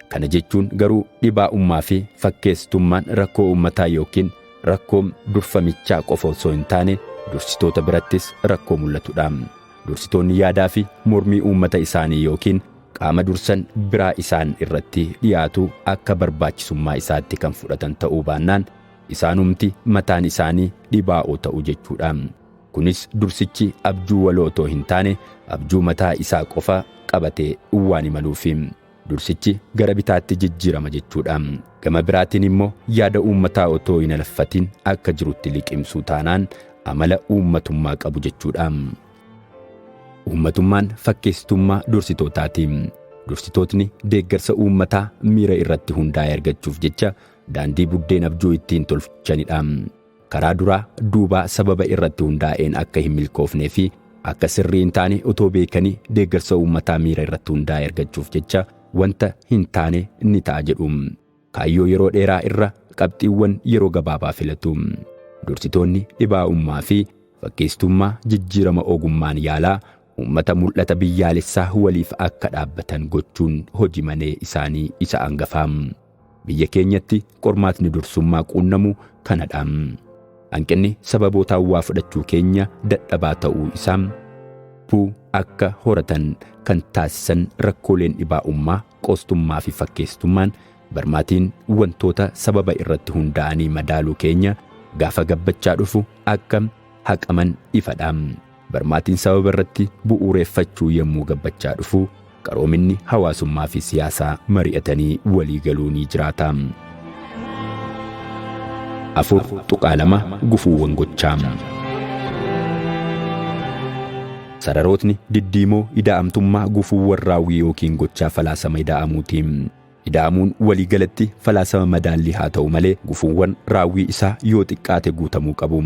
Kana jechuun garuu dhibaa'ummaa fi fakkeessitummaan rakkoo uummataa yookiin rakkoo durfamichaa qofa osoo hin taane dursitoota birattis rakkoo mul'atudha. Dursitoonni yaadaa fi mormii uummata isaanii yookiin qaama dursan biraa isaan irratti dhiyaatu akka barbaachisummaa isaatti kan fudhatan ta'uu baannaan isaanumti mataan isaanii dhibaa'oo ta'u jechuudha. Kunis dursichi abjuu waloo otoo hin taane abjuu mataa isaa qofa qabatee waan imaluufi dursichi gara bitaatti jijjiirama jechuudha. Gama biraatiin immoo yaada uummataa otoo hin alaffatin akka jirutti liqimsuu taanaan amala uummatummaa qabu jechuudha. Uummatummaan fakkeessitummaa dursitootaati. Dursitootni deeggarsa uummataa miira irratti hundaa'e argachuuf jecha daandii buddeen abjuu ittiin tolchanidha. Karaa duraa duubaa sababa irratti hundaa'een akka hin milkoofnee fi akka sirrii hin taane otoo beekanii deeggarsa uummataa miira irratti hundaa'e argachuuf jecha wanta hin taane ni ta'a jedhu. Kaayyoo yeroo dheeraa irra qabxiiwwan yeroo gabaabaa filatu. Dursitoonni dhibaa'ummaa fi fakkeesstummaa jijjiirama ogummaan yaalaa uummata mul'ata biyyaalessaa waliif akka dhaabbatan gochuun hojii manee isaanii isa hangafaa. Biyya keenyatti qormaatni dursummaa quunnamu kanadha. Hanqinni sababoota waa fudhachuu keenya dadhabaa ta'uu isaa akka horatan kan taasisan rakkooleen dhibaa'ummaa, qoostummaa fi fakkeesstummaan barmaatiin wantoota sababa irratti hundaa'anii madaaluu keenya gaafa gabbachaa dhufu akka haqaman ifadha. Barmaatiin sababa irratti bu'uureeffachuu yommuu gabbachaa dhufu qaroominni hawaasummaa fi siyaasaa mari'atanii walii galuu ni jiraata. Afur tuqaalama gufuuwwan gochaa. Sararootni diddiimoo ida'amtummaa gufuuwwan raawwii yookiin gochaa falaasama ida'amuuti. Ida'amuun walii galatti falaasama madaallii haa ta'u malee gufuuwwan raawwii isaa yoo xiqqaate guutamuu qabu.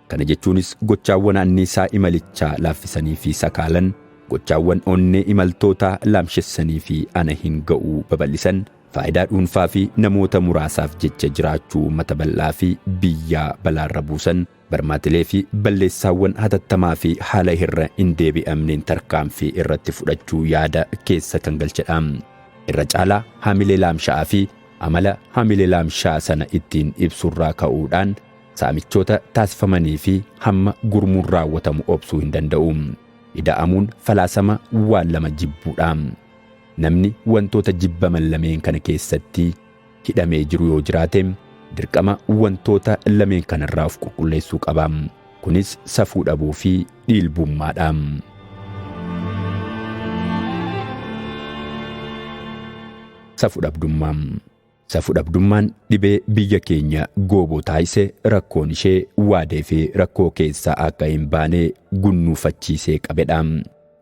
Kana jechuunis gochaawwan anniisaa imalichaa laaffisanii fi sakaalan, gochaawwan onnee imaltootaa laamshessanii fi ana hin ga'uu babal'isan, faayidaa dhuunfaa fi namoota muraasaaf jecha jiraachuu uummata bal'aa fi biyyaa balaarra buusan, barmaatilee fi balleessaawwan hatattamaa fi haala irra hin deebi'amneen tarkaanfii irratti fudhachuu yaada keessa kan galchedha. Irra caalaa hamilee laamsha'aa fi amala hamilee laamshaa sana ittiin ibsurraa ka'uudhaan saamichoota taasifamanii fi hamma gurmuun raawwatamu obsuu hin danda'u. Ida'amuun falaasama waan lama jibbuudha. Namni wantoota jibbaman lameen kana keessatti hidhamee jiru yoo jiraate dirqama wantoota lameen kanarraa of qulqulleessuu qaba. Kunis safuu dhabuu fi dhiilbummaadha. Safuu dhabdummaa. Safuu dhabdummaan dhibee biyya keenya gooboo taasise, rakkoon ishee waadee fi rakkoo keessaa akka hin baane gunnuufachiisee qabedha.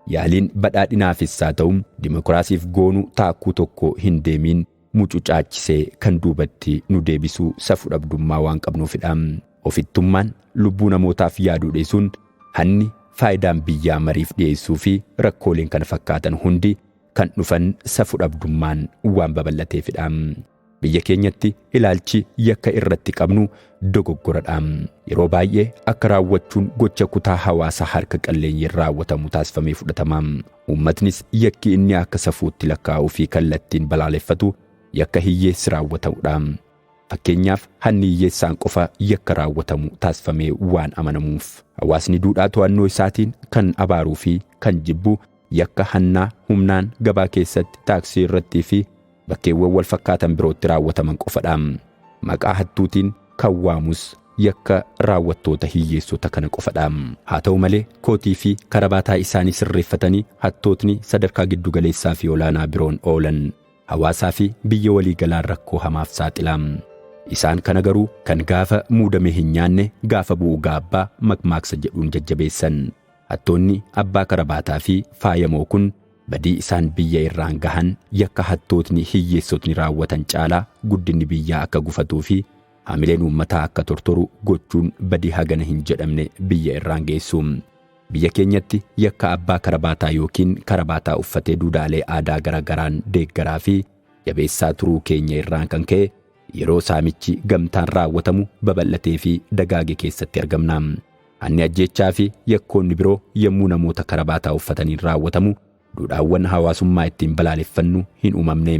Yaaliin badhaadhinaafis haa ta'u dimokiraasiif goonu taakkuu tokko hin deemin mucucaachisee kan duubatti nu deebisuu safuu dhabdummaa waan qabnuufidha. Ofittummaan lubbuu namootaaf yaaduu dhiisuun hanni faayidaan biyyaa mariif dhiyeessuu fi rakkooleen kana fakkaatan hundi kan dhufan safuu dhabdummaan waan babal'ateefidha. Biyya keenyatti ilaalchi yakka irratti qabnu dogoggoradha. Yeroo baay'ee akka raawwachuun gocha kutaa hawaasaa harka qalleeyyiin raawwatamu taasifamee fudhatama. Uummatnis yakki inni akka safuutti lakkaa'uu fi kallattiin balaaleffatu yakka hiyyeessi raawwatamudha. Fakkeenyaaf hanni hiyyeessaan qofa yakka raawwatamu taasifamee waan amanamuuf hawaasni duudhaa to'annoo isaatiin kan abaaruu fi kan jibbu yakka hannaa humnaan gabaa keessatti taaksii irrattii fi bakkeewwan wal fakkaatan birootti raawwataman qofadha. Maqaa hattuutiin kan waamus yakka raawwattoota hiyyeessota kana qofadha. Haa ta'u malee kootii fi karabaataa isaanii sirreeffatanii hattootni sadarkaa giddugaleessaa fi olaanaa biroon oolan hawaasaa fi biyya waliigalaan rakkoo hamaaf saaxila. Isaan kana garuu kan gaafa muudame hin nyaanne gaafa bu'u gaabbaa makmaaksa jedhuun jajjabeessan. Hattoonni abbaa karabaataa fi faayamoo kun badii isaan biyya irraan gahan yakka hattootni hiyyeessotni raawwatan caalaa guddinni biyyaa akka gufatuu fi hamileen uummataa akka tortoru gochuun badii hagana hin jedhamne biyya irraan geessu. Biyya keenyatti yakka abbaa karabaataa yookiin karabaataa uffatee duudhaalee aadaa garagaraan deeggaraa fi jabeessaa turuu keenya irraan kan ka'e yeroo saamichi gamtaan raawwatamu babal'atee fi dagaage keessatti argamna. Hanni ajjeechaa fi yakkoonni biroo yommuu namoota karabaataa uffataniin raawwatamu duudhaawwan hawaasummaa ittiin balaaleffannu hin uumamne.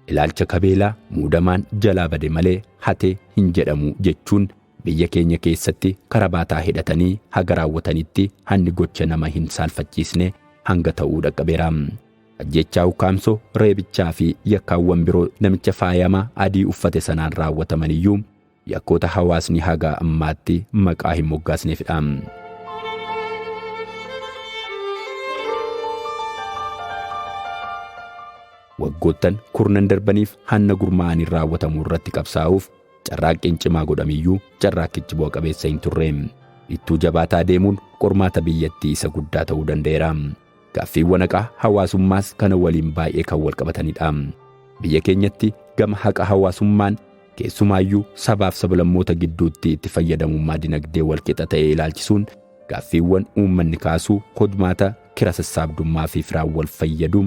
Ilaalcha kabeelaa muudamaan jalaa bade malee hate hin jedhamu jechuun biyya keenya keessatti karabaataa hidhatanii haga raawwatanitti hanni gocha nama hin saalfachiisne hanga ta'uu dhaqqabeera. Ajjeechaa ukkaamsoo, reebichaa fi yakkaawwan biroo namicha faayamaa adii uffate sanaan raawwataman iyyuu yakkoota hawaasni haga ammaatti maqaa hin moggaasneefidha. Waggoottan kurnan darbaniif hanna gurmaa'anii raawwatamuu irratti qabsaa'uuf carraaqqiin cimaa godhamiyyuu carraaqqichi bu'a qabeessa hin turre. Ittuu jabaataa deemuun qormaata biyyattii isa guddaa ta'uu danda'eera. Gaaffiiwwan haqaa hawaasummaas kana waliin baay'ee kan wal qabatanidha. Biyya keenyatti gama haqa hawaasummaan keessumaayyuu sabaaf sablammoota gidduutti itti fayyadamummaa dinagdee wal qixa ta'e ilaalchisuun gaaffiiwwan uummanni kaasuu hodmaata kira sassaabdummaa fi firaan wal fayyaduu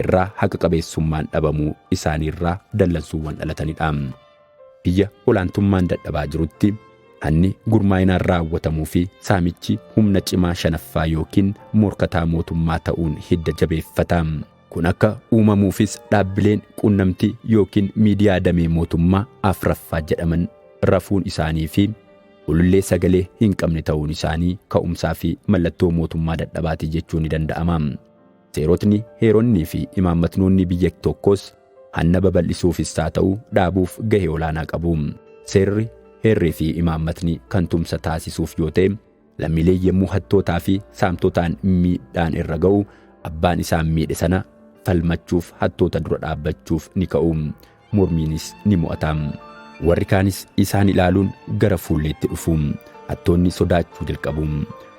irraa haqa qabeessummaan dhabamuu isaaniirraa dallansuuwwan dhalatanidha. Biyya olaantummaan dadhabaa jirutti hanni gurmaa'inaan raawwatamuu fi saamichi humna cimaa shanaffaa yookiin morkataa mootummaa ta'uun hidda jabeeffata. Kun akka uumamuufis dhaabbileen quunnamtii yookiin miidiyaa damee mootummaa afraffaa jedhaman rafuun isaanii fi ulullee sagalee hin qabne ta'uun isaanii ka'umsaa fi mallattoo mootummaa dadhabaati jechuun ni danda'ama. Seerotni, heeronnii fi imaammatnoonni biyya tokkos hanna babal'isuufis haa ta'u dhaabuuf gahee olaanaa qabu. Seerri, heerrii fi imaammatni kan tumsa taasisuuf yoo ta'e lammiilee yemmuu hattootaa fi saamtotaan miidhaan irra ga'u abbaan isaan miidhe sana falmachuuf hattoota dura dhaabbachuuf ni ka'u. Mormiinis ni mo'ata. Warri kaanis isaan ilaaluun gara fuulleetti dhufu. Hattoonni sodaachuu jalqabu.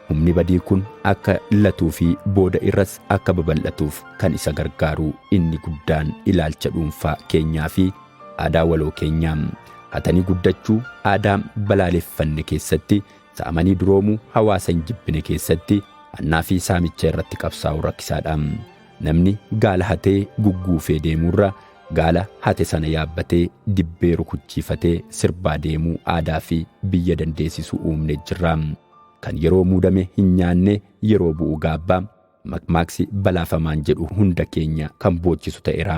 Humni badii kun akka latuu fi booda irras akka babal'atuuf kan isa gargaaru inni guddaan ilaalcha dhuunfaa keenyaa fi aadaa waloo keenyaa. Hatanii guddachuu aadaa balaaleffanne keessatti, saamanii duroomuu hawaasa hin jibbine keessatti hannaa fi saamicha irratti qabsaa'uu rakkisaadha. Namni gaala hatee gugguufee deemuurra gaala hate sana yaabbatee dibbee rukuchiifatee sirbaa deemuu aadaa fi biyya dandeessisu uumne jirra. Kan yeroo muudame hin nyaanne yeroo bu'u gaabbaa makmaaksi balaafamaan jedhu hunda keenya kan boochisu ta'eera.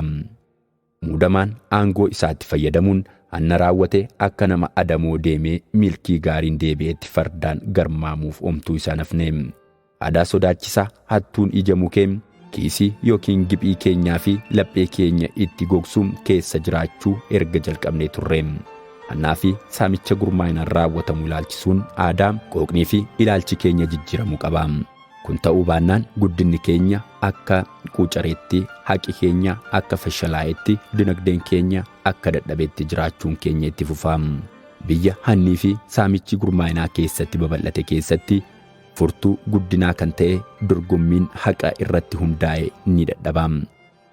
Muudamaan aangoo isaatti fayyadamuun hanna raawwate akka nama adamoo deemee milkii gaariin deebi'etti fardaan garmaamuuf omtuu isaa nafne. Aadaa sodaachisaa hattuun ija mukeen kiisii yookiin giphii keenyaa fi laphee keenya itti gogsuun keessa jiraachuu erga jalqabnee turre. Hannaa fi saamicha gurmaa'inaan raawwatamu ilaalchisuun aadaa, qooqnii fi ilaalchi keenya jijjiiramuu qaba. Kun ta'uu baannaan guddinni keenya akka quucareetti, haqi keenya akka fashalaa'etti, dinagdeen keenya akka dadhabeetti jiraachuun keenya itti fufa. Biyya hannii fi saamichi gurmaa'inaa keessatti babal'ate keessatti furtuu guddinaa kan ta'e dorgommiin haqa irratti hundaa'e ni dadhaba.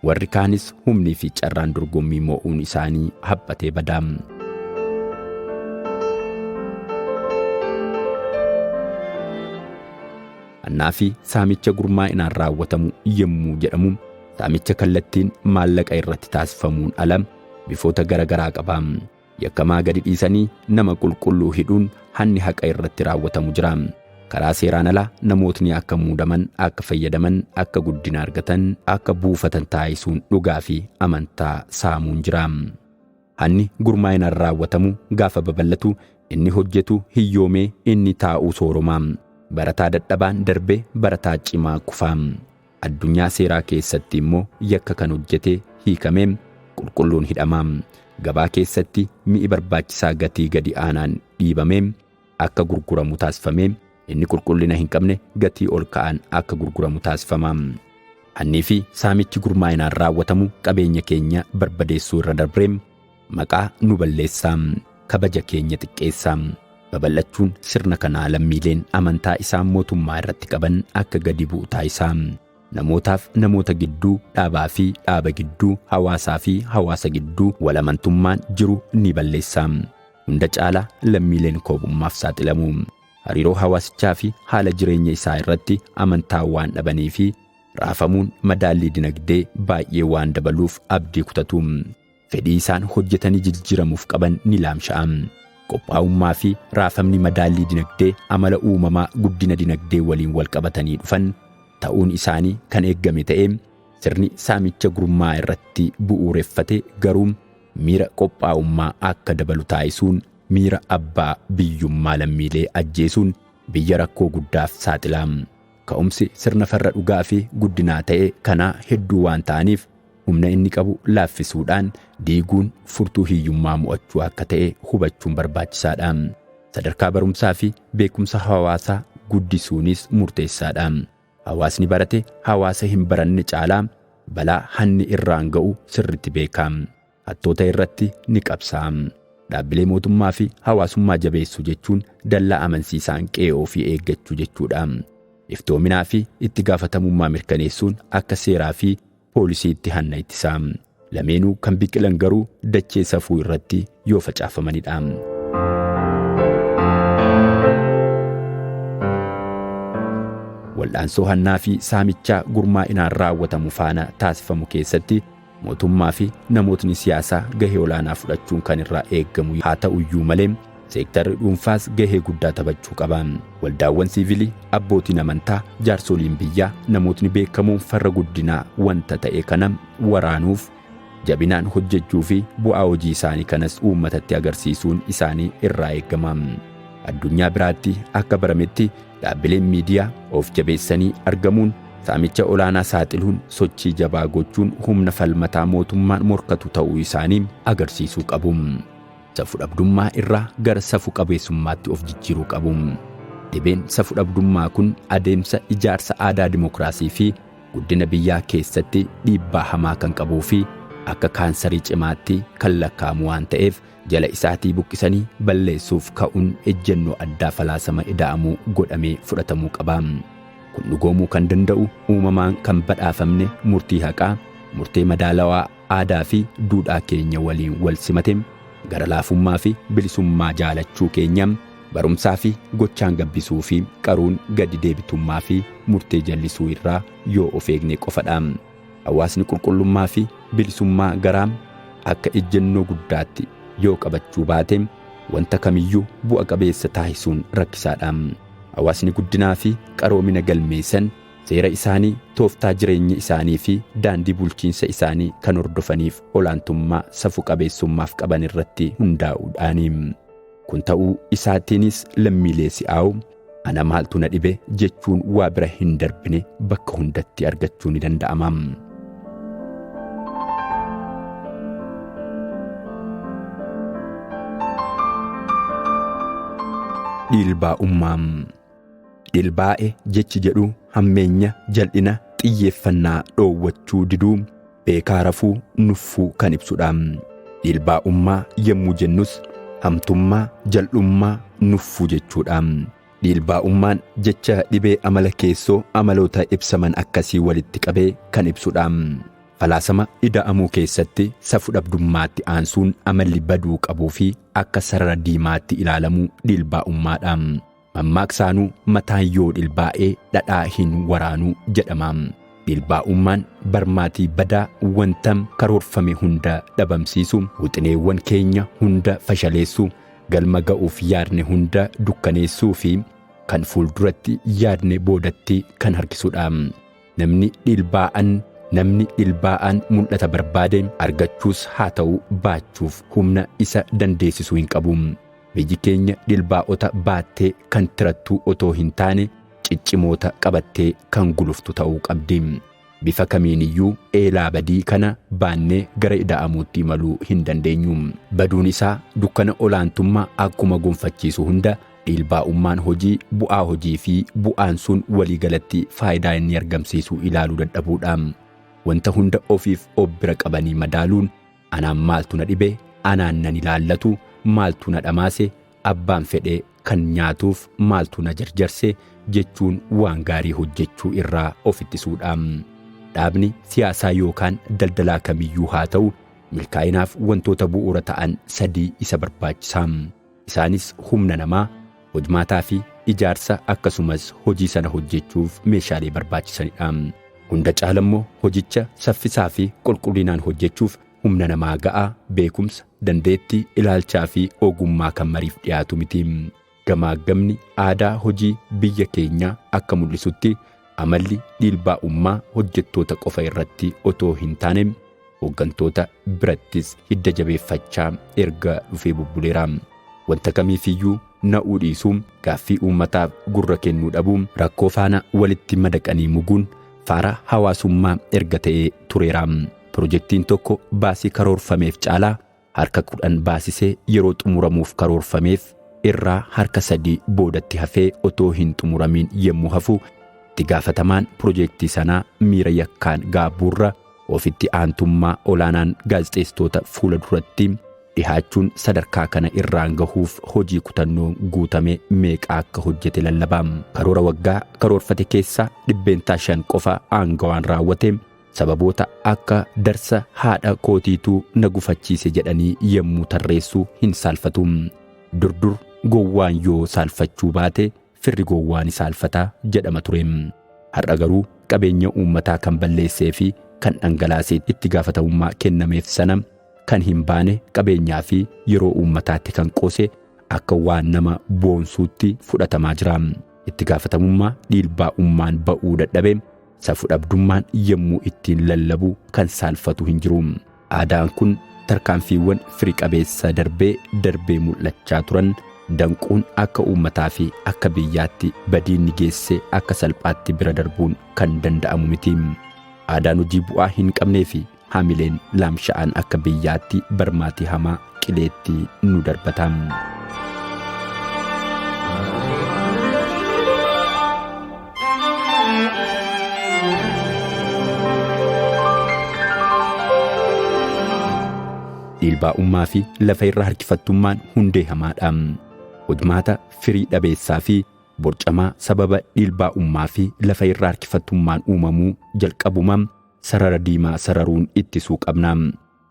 Warri kaanis humnii fi carraan dorgommii moo'uun isaanii haphatee bada. Hannaa fi saamicha gurmaa'inaan raawwatamu yemmuu jedhamu saamicha kallattiin maallaqa irratti taasifamuun ala bifoota garagaraa qaba. Yakkamaa gadi dhiisanii nama qulqulluu hidhuun hanni haqa irratti raawwatamu jira. Karaa seeraan alaa namootni akka muudaman, akka fayyadaman, akka guddina argatan, akka buufatan taasisuun dhugaa fi amantaa saamuun jira. Hanni gurmaa'inaan raawwatamu gaafa babal'atu inni hojjetu hiyyoomee inni taa'uu sooroma. Barataa dadhabaan darbee barataa cimaa kufaa. Addunyaa seeraa keessatti immoo yakka kan hojjete hiikamee qulqulluun hidhama. Gabaa keessatti mi'i barbaachisaa gatii gadi aanaan dhiibamee akka gurguramu taasifamee inni qulqullina hin qabne gatii ol ka'aan akka gurguramu taasifama. Hannii fi saamichi gurmaa'inaan raawwatamu qabeenya keenya barbadeessuu irra darbee maqaa nu balleessaa, kabaja keenya xiqqeessaa. Babal'achuun sirna kanaa lammiileen amantaa isaan mootummaa irratti qaban akka gadi bu'u taasisaa. Namootaaf namoota gidduu, dhaabaa fi dhaaba gidduu, hawaasaa fi hawaasa gidduu walamantummaan jiru ni balleessaa. Hunda caalaa lammiileen koobummaaf saaxilamu. Hariiroo hawaasichaa fi haala jireenya isaa irratti amantaa waan dhabanii fi raafamuun madaallii dinagdee baay'ee waan dabaluuf abdii kutatu. Fedhii isaan hojjetanii jijjiiramuuf qaban ni laamsha'a. Qophaa'ummaa fi raafamni madaallii dinagdee amala uumamaa guddina dinagdee waliin wal qabatanii dhufan ta'uun isaanii kan eeggame ta'ee sirni saamicha gurmaa'inaa irratti bu'uureffate garuu miira qophaa'ummaa akka dabalu taasisuun miira abbaa biyyummaa lammiilee ajjeesuun biyya rakkoo guddaaf saaxilaa. Ka'umsi sirna farra dhugaa fi guddinaa ta'e kanaa hedduu waan ta'aniif humna inni qabu laaffisuudhaan diiguun furtuu hiyyummaa mo'achuu akka ta'e hubachuun barbaachisaadha. Sadarkaa barumsaa fi beekumsa hawaasaa guddisuunis murteessaadha. Hawaasni barate hawaasa hin baranne caalaa balaa hanni irraan ga'u sirriitti beeka. Hattoota irratti ni qabsaa. Dhaabbilee mootummaa fi hawaasummaa jabeessuu jechuun dallaa amansiisaan qe'ee ofii eeggachuu jechuudha. Iftoominaa fi itti gaafatamummaa mirkaneessuun akka seeraa fi poolisiitti hanna ittisaa. Lameenuu kan biqilan garuu dachee safuu irratti yoo facaafamanidha. wal'aansoo hannaa fi saamichaa gurmaa'inaan raawwatamu faana taasifamu keessatti mootummaa fi namootni siyaasaa gahee olaanaa fudhachuun kan irraa eeggamu haa ta'uyyuu malee seektarri dhuunfaas gahee guddaa taphachuu qaba. Waldaawwan siivilii, abbootiin amantaa, jaarsoliin biyyaa, namootni beekamoon farra guddinaa wanta ta'e kana waraanuuf jabinaan hojjechuu fi bu'aa hojii isaanii kanas uummatatti agarsiisuun isaanii irraa eegama. Addunyaa biraatti akka barametti dhaabbileen miidiyaa of jabeessanii argamuun saamicha olaanaa saaxiluun sochii jabaa gochuun humna falmataa mootummaan morkatu ta'uu isaanii agarsiisuu qabu. Safuu dhabdummaa irraa gara safuu qabeessummaatti of jijjiiruu qabu. Dhibeen safuu dhabdummaa kun adeemsa ijaarsa aadaa dimokiraasii fi guddina biyyaa keessatti dhiibbaa hamaa kan qabuu fi akka kaansarii cimaatti kan lakkaa'amu waan ta'eef jala isaatii buqqisanii balleessuuf ka'uun ejjennoo addaa falaasama ida'amuu godhamee fudhatamuu qaba. Kun dhugoomuu kan danda'u uumamaan kan badhaafamne murtii haqaa, murtee madaalawaa aadaa fi duudhaa keenya waliin wal simate gara laafummaa fi bilisummaa jaalachuu keenya barumsaa fi gochaan gabbisuu fi qaruun gadi deebitummaa fi murtee jallisuu irraa yoo of eegne qofadha. Hawaasni qulqullummaa fi bilisummaa garaa akka ejjennoo guddaatti yoo qabachuu baate wanta kamiyyuu bu'a qabeessa taasisuun rakkisaadha. Hawaasni guddinaa fi qaroomina galmeessan seera isaanii, tooftaa jireenya isaanii fi daandii bulchiinsa isaanii kan hordofaniif olaantummaa safuu qabeessummaaf qaban irratti hundaa'uudhaan. Kun ta'uu isaatiinis lammiilee si'aawu ana maaltu na dhibe jechuun waa bira hin darbine bakka hundatti argachuu ni danda'ama. Dhilbaa'ummaa. Dhilbaa'e jechi jedhu hammeenya, jal'ina, xiyyeeffannaa dhoowwachuu diduu, beekaa rafuu, nuffuu kan ibsudha. Dhilbaa'ummaa yemmuu jennus hamtummaa, jal'ummaa, nuffuu jechuudha. Dhilbaa'ummaan jecha dhibee amala keessoo amaloota ibsaman akkasii walitti qabee kan ibsudha. Falaasama ida'amuu keessatti safuu dhabdummaatti aansuun amalli baduu qabuu fi akka sarara diimaatti ilaalamuu dhilbaa'ummaadha. Mammaaksaanuu mataan yoo dhilbaa'ee dhadhaa hin waraanuu jedhama. Dhilbaa'ummaan barmaatii badaa wanta karoorfame hunda dhabamsiisu, wuxineewwan keenya hunda fashaleessu, galma ga'uuf yaadne hunda dukkaneessuu fi kan fuulduratti yaadne boodatti kan harkisudha. Namni dhilbaa'an mul'ata barbaade argachuus haa ta'u baachuuf humna isa dandeessisuu hin qabu. Biyyi keenya dhilbaa'ota baattee kan tirattuu otoo hin taane ciccimoota qabattee kan guluftu ta'uu qabdi. Bifa kamiiniyyuu eelaa badii kana baannee gara ida'amuutti imaluu hin dandeenyu. Baduun isaa dukkana olaantummaa akkuma gonfachiisu hunda dhilbaa'ummaan hojii, bu'aa hojii fi bu'aan sun waliigalatti faayidaa inni argamsiisu ilaaluu dadhabuudha. Wanta hunda ofiif of bira qabanii madaaluun anaan maaltu na dhibe, anaan nan ilaallatu, maaltu na dhamaase, abbaan fedhee kan nyaatuuf maaltu na jarjarse jechuun waan gaarii hojjechuu irraa of ittisuudha. Dhaabni siyaasaa yookaan daldalaa kamiyyuu haa ta'u milkaa'inaaf wantoota bu'uura ta'an sadii isa barbaachisa. Isaanis humna namaa, hojmaataa fi ijaarsa akkasumas hojii sana hojjechuuf meeshaalee barbaachisanidha. Hunda caalammoo hojicha saffisaa fi qulqullinaan hojjechuuf humna namaa ga'aa, beekumsa, dandeettii, ilaalchaa fi ogummaa kan mariif dhiyaatu miti. Gamaagamni aadaa hojii biyya keenyaa akka mul'isutti amalli dhilbaa'ummaa hojjettoota qofa irratti otoo hin taane hooggantoota birattis hidda jabeeffachaa erga dhufee bubbuleera. Wanta kamiifiyyuu na'uu dhiisuun, gaaffii uummataaf gurra kennuu dhabuun, rakkoo faana walitti madaqanii muguun faara hawaasummaa erga ta'ee tureera. Pirojektiin tokko baasii karoorfameef caalaa harka 10 baasisee yeroo xumuramuuf karoorfameef irraa harka 3 boodatti hafee otoo hin xumuramin yemmuu hafu itti gaafatamaan pirojektii sanaa miira yakkaan gaaburra ofitti aantummaa olaanaan gaazexeessitoota fuula duratti dhihaachuun sadarkaa kana irraan gahuuf hojii kutannoo guutame meeqa akka hojjete lallabaa. Karoora waggaa karoorfate keessaa 5% qofa aangawaan raawwate. Sababoota akka darsa haadha kootiituu na gufachiise jedhanii yemmuu tarreessuu hin saalfatu. Durdur gowwaan yoo saalfachuu baate firri gowwaan saalfataa jedhama ture. Har'a garuu qabeenya uummataa kan balleessee fi kan dhangalaasee itti gaafatamummaa kennameef sana kan hin baane qabeenyaa fi yeroo uummataatti kan qoose akka waan nama boonsuutti fudhatamaa jira. Itti gaafatamummaa dhiilbaa'ummaan ba'uu dadhabe safuu dhabdummaan yommuu ittiin lallabu kan saalfatu hin jiru. Aadaan kun tarkaanfiiwwan firii qabeessa darbee mul'achaa turan danquun akka uummataa fi akka biyyaatti badiinni geesse akka salphaatti bira darbuun kan danda'amu miti. Aadaan hojii bu'aa hin qabnee fi hamileen laamsha'an akka biyyaatti barmaatii hamaa qileetti nu darbata. Dhiilbaa'ummaa fi lafa irraa harkifattummaan hundee hamaadha. Hojmaata firii dhabeessaa fi borcamaa sababa dhiilbaa'ummaa fi lafa irraa harkifattummaan uumamuu jalqabuma sarara diimaa sararuun ittisuu qabna.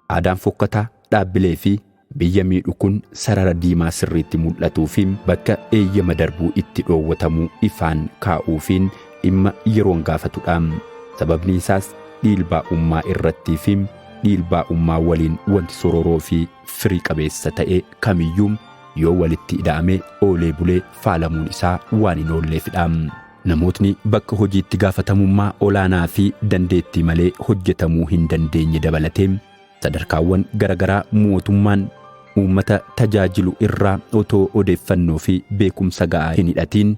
Aadaan fokkataa dhaabbilee fi biyya miidhu kun sarara diimaa sirriitti mul'atuu fi bakka eeyyama darbuu itti dhoowwatamuu ifaan kaa'uufiin dhimma yeroon gaafatudha. Sababni isaas dhiilbaa'ummaa irrattii fi dhiilbaa'ummaa waliin wanti sororoo fi firii qabeessa ta'e kamiyyuu yoo walitti ida'amee oolee bulee faalamuun isaa waan hin oolleefidha. Namootni bakka hojiitti gaafatamummaa olaanaa fi dandeettii malee hojjetamuu hin dandeenye dabalatee sadarkaawwan garagaraa mootummaan uummata tajaajilu irraa otoo odeeffannoo fi beekumsa ga'aa hin hidhatiin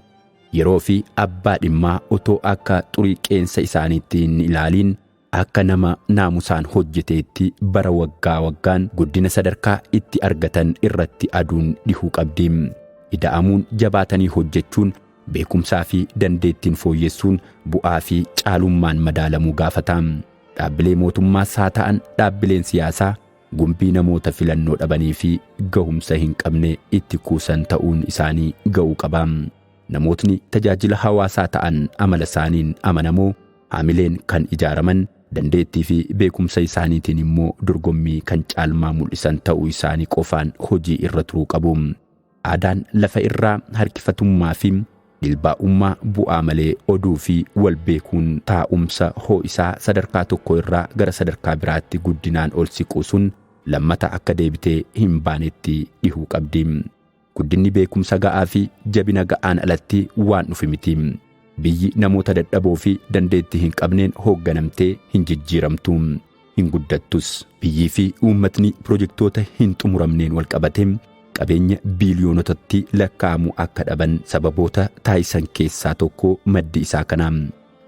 yeroo fi abbaa dhimmaa otoo akka xurii qeensa isaaniitti hin ilaaliin akka nama naamusaan hojjeteetti bara waggaa waggaan guddina sadarkaa itti argatan irratti aduun dhihuu qabdi. Ida'amuun jabaatanii hojjechuun beekumsaa fi dandeettiin fooyyessuun bu'aa fi caalummaan madaalamuu gaafata. Dhaabbilee mootummaas haa ta'an dhaabbileen siyaasaa gumbii namoota filannoo dhabanii fi gahumsa hin qabne itti kuusan ta'uun isaanii ga'uu qaba. Namootni tajaajila hawaasaa ta'an amala isaaniin amanamoo hamileen kan ijaaraman dandeettii fi beekumsa isaaniitiin immoo dorgommii kan caalmaa mul'isan ta'uu isaanii qofaan hojii irra turuu qabu. Aadaan lafa irraa harkifatummaa fi dhiilbaa'ummaa bu'aa malee oduu fi wal beekuun taa'umsa ho'isaa sadarkaa tokko irraa gara sadarkaa biraatti guddinaan ol siquu sun lammata akka deebitee hin baanetti dhihuu qabdi. Guddinni beekumsa ga'aa fi jabina ga'aan alatti waan dhufe miti. Biyyi namoota dadhaboo fi dandeettii hin qabneen hoogganamtee hin jijjiiramtu, hin guddattus. Biyyii fi uummatni pirojektoota hin xumuramneen wal qabatee qabeenya biiliyoonotatti lakkaa'amu akka dhaban sababoota taayisan keessaa tokko maddi isaa kana.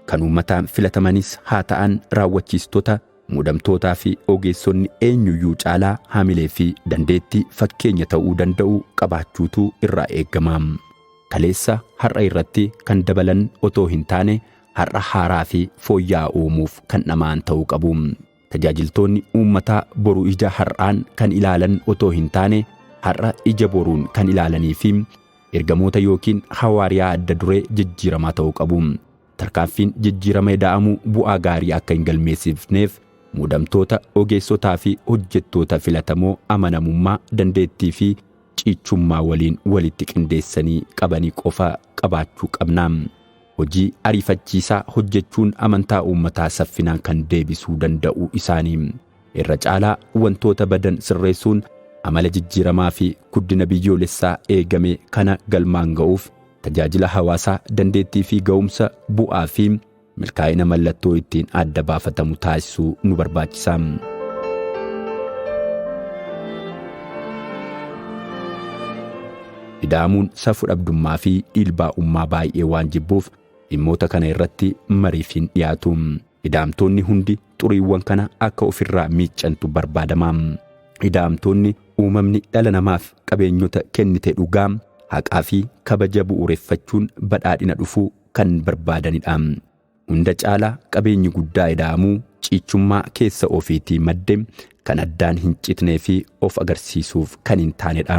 Kan uummataan filatamanis haa ta'an raawwachiistota muudamtootaa fi ogeessonni eenyuyyuu caalaa hamilee fi dandeettii fakkeenya ta'uu danda'u qabaachuutu irraa eegama. Kaleessa har'a irratti kan dabalan otoo hin taane har'a haaraa fi fooyya'aa uumuuf kan dhamaan ta'uu qabu. Tajaajiltoonni uummataa boru ija har'aan kan ilaalan otoo hin taane har'a ija boruun kan ilaalanii fi ergamoota yookiin hawaariyaa adda duree jijjiiramaa ta'uu qabu. Tarkaanfiin jijjiirama ida'amuu bu'aa gaarii akka hin galmeessifneef muudamtoota ogeessotaa fi hojjettoota filatamoo amanamummaa dandeettii fi ciichummaa waliin walitti qindeessanii qabanii qofa qabaachuu qabna. Hojii ariifachiisaa hojjechuun amantaa uummataa saffinaan kan deebisuu danda'u isaanii. Irra caalaa wantoota badan sirreessuun amala jijjiiramaa fi guddina biyyoolessaa eegame kana galmaan ga'uuf tajaajila hawaasaa dandeettii fi ga'umsa bu'aa fi milkaa'ina mallattoo ittiin adda baafatamu taasisuu nu barbaachisa. Ida'amuun safuu dhabdummaa fi dhiilbaa'ummaa baay'ee waan jibbuuf dhimmoota kana irratti mariif hin dhiyaatu. Ida'amtoonni hundi xuriiwwan kana akka ofirraa miiccantu barbaadama. Ida'amtoonni uumamni dhala namaaf qabeenyota kennite dhugaa haqaa fi kabaja bu'uureffachuun badhaadhina dhufuu kan barbaadanidha. Hunda caalaa qabeenyi guddaa ida'amuu ciichummaa keessa ofiitii madde kan addaan hin citnee fi of agarsiisuuf kan hin taanedha.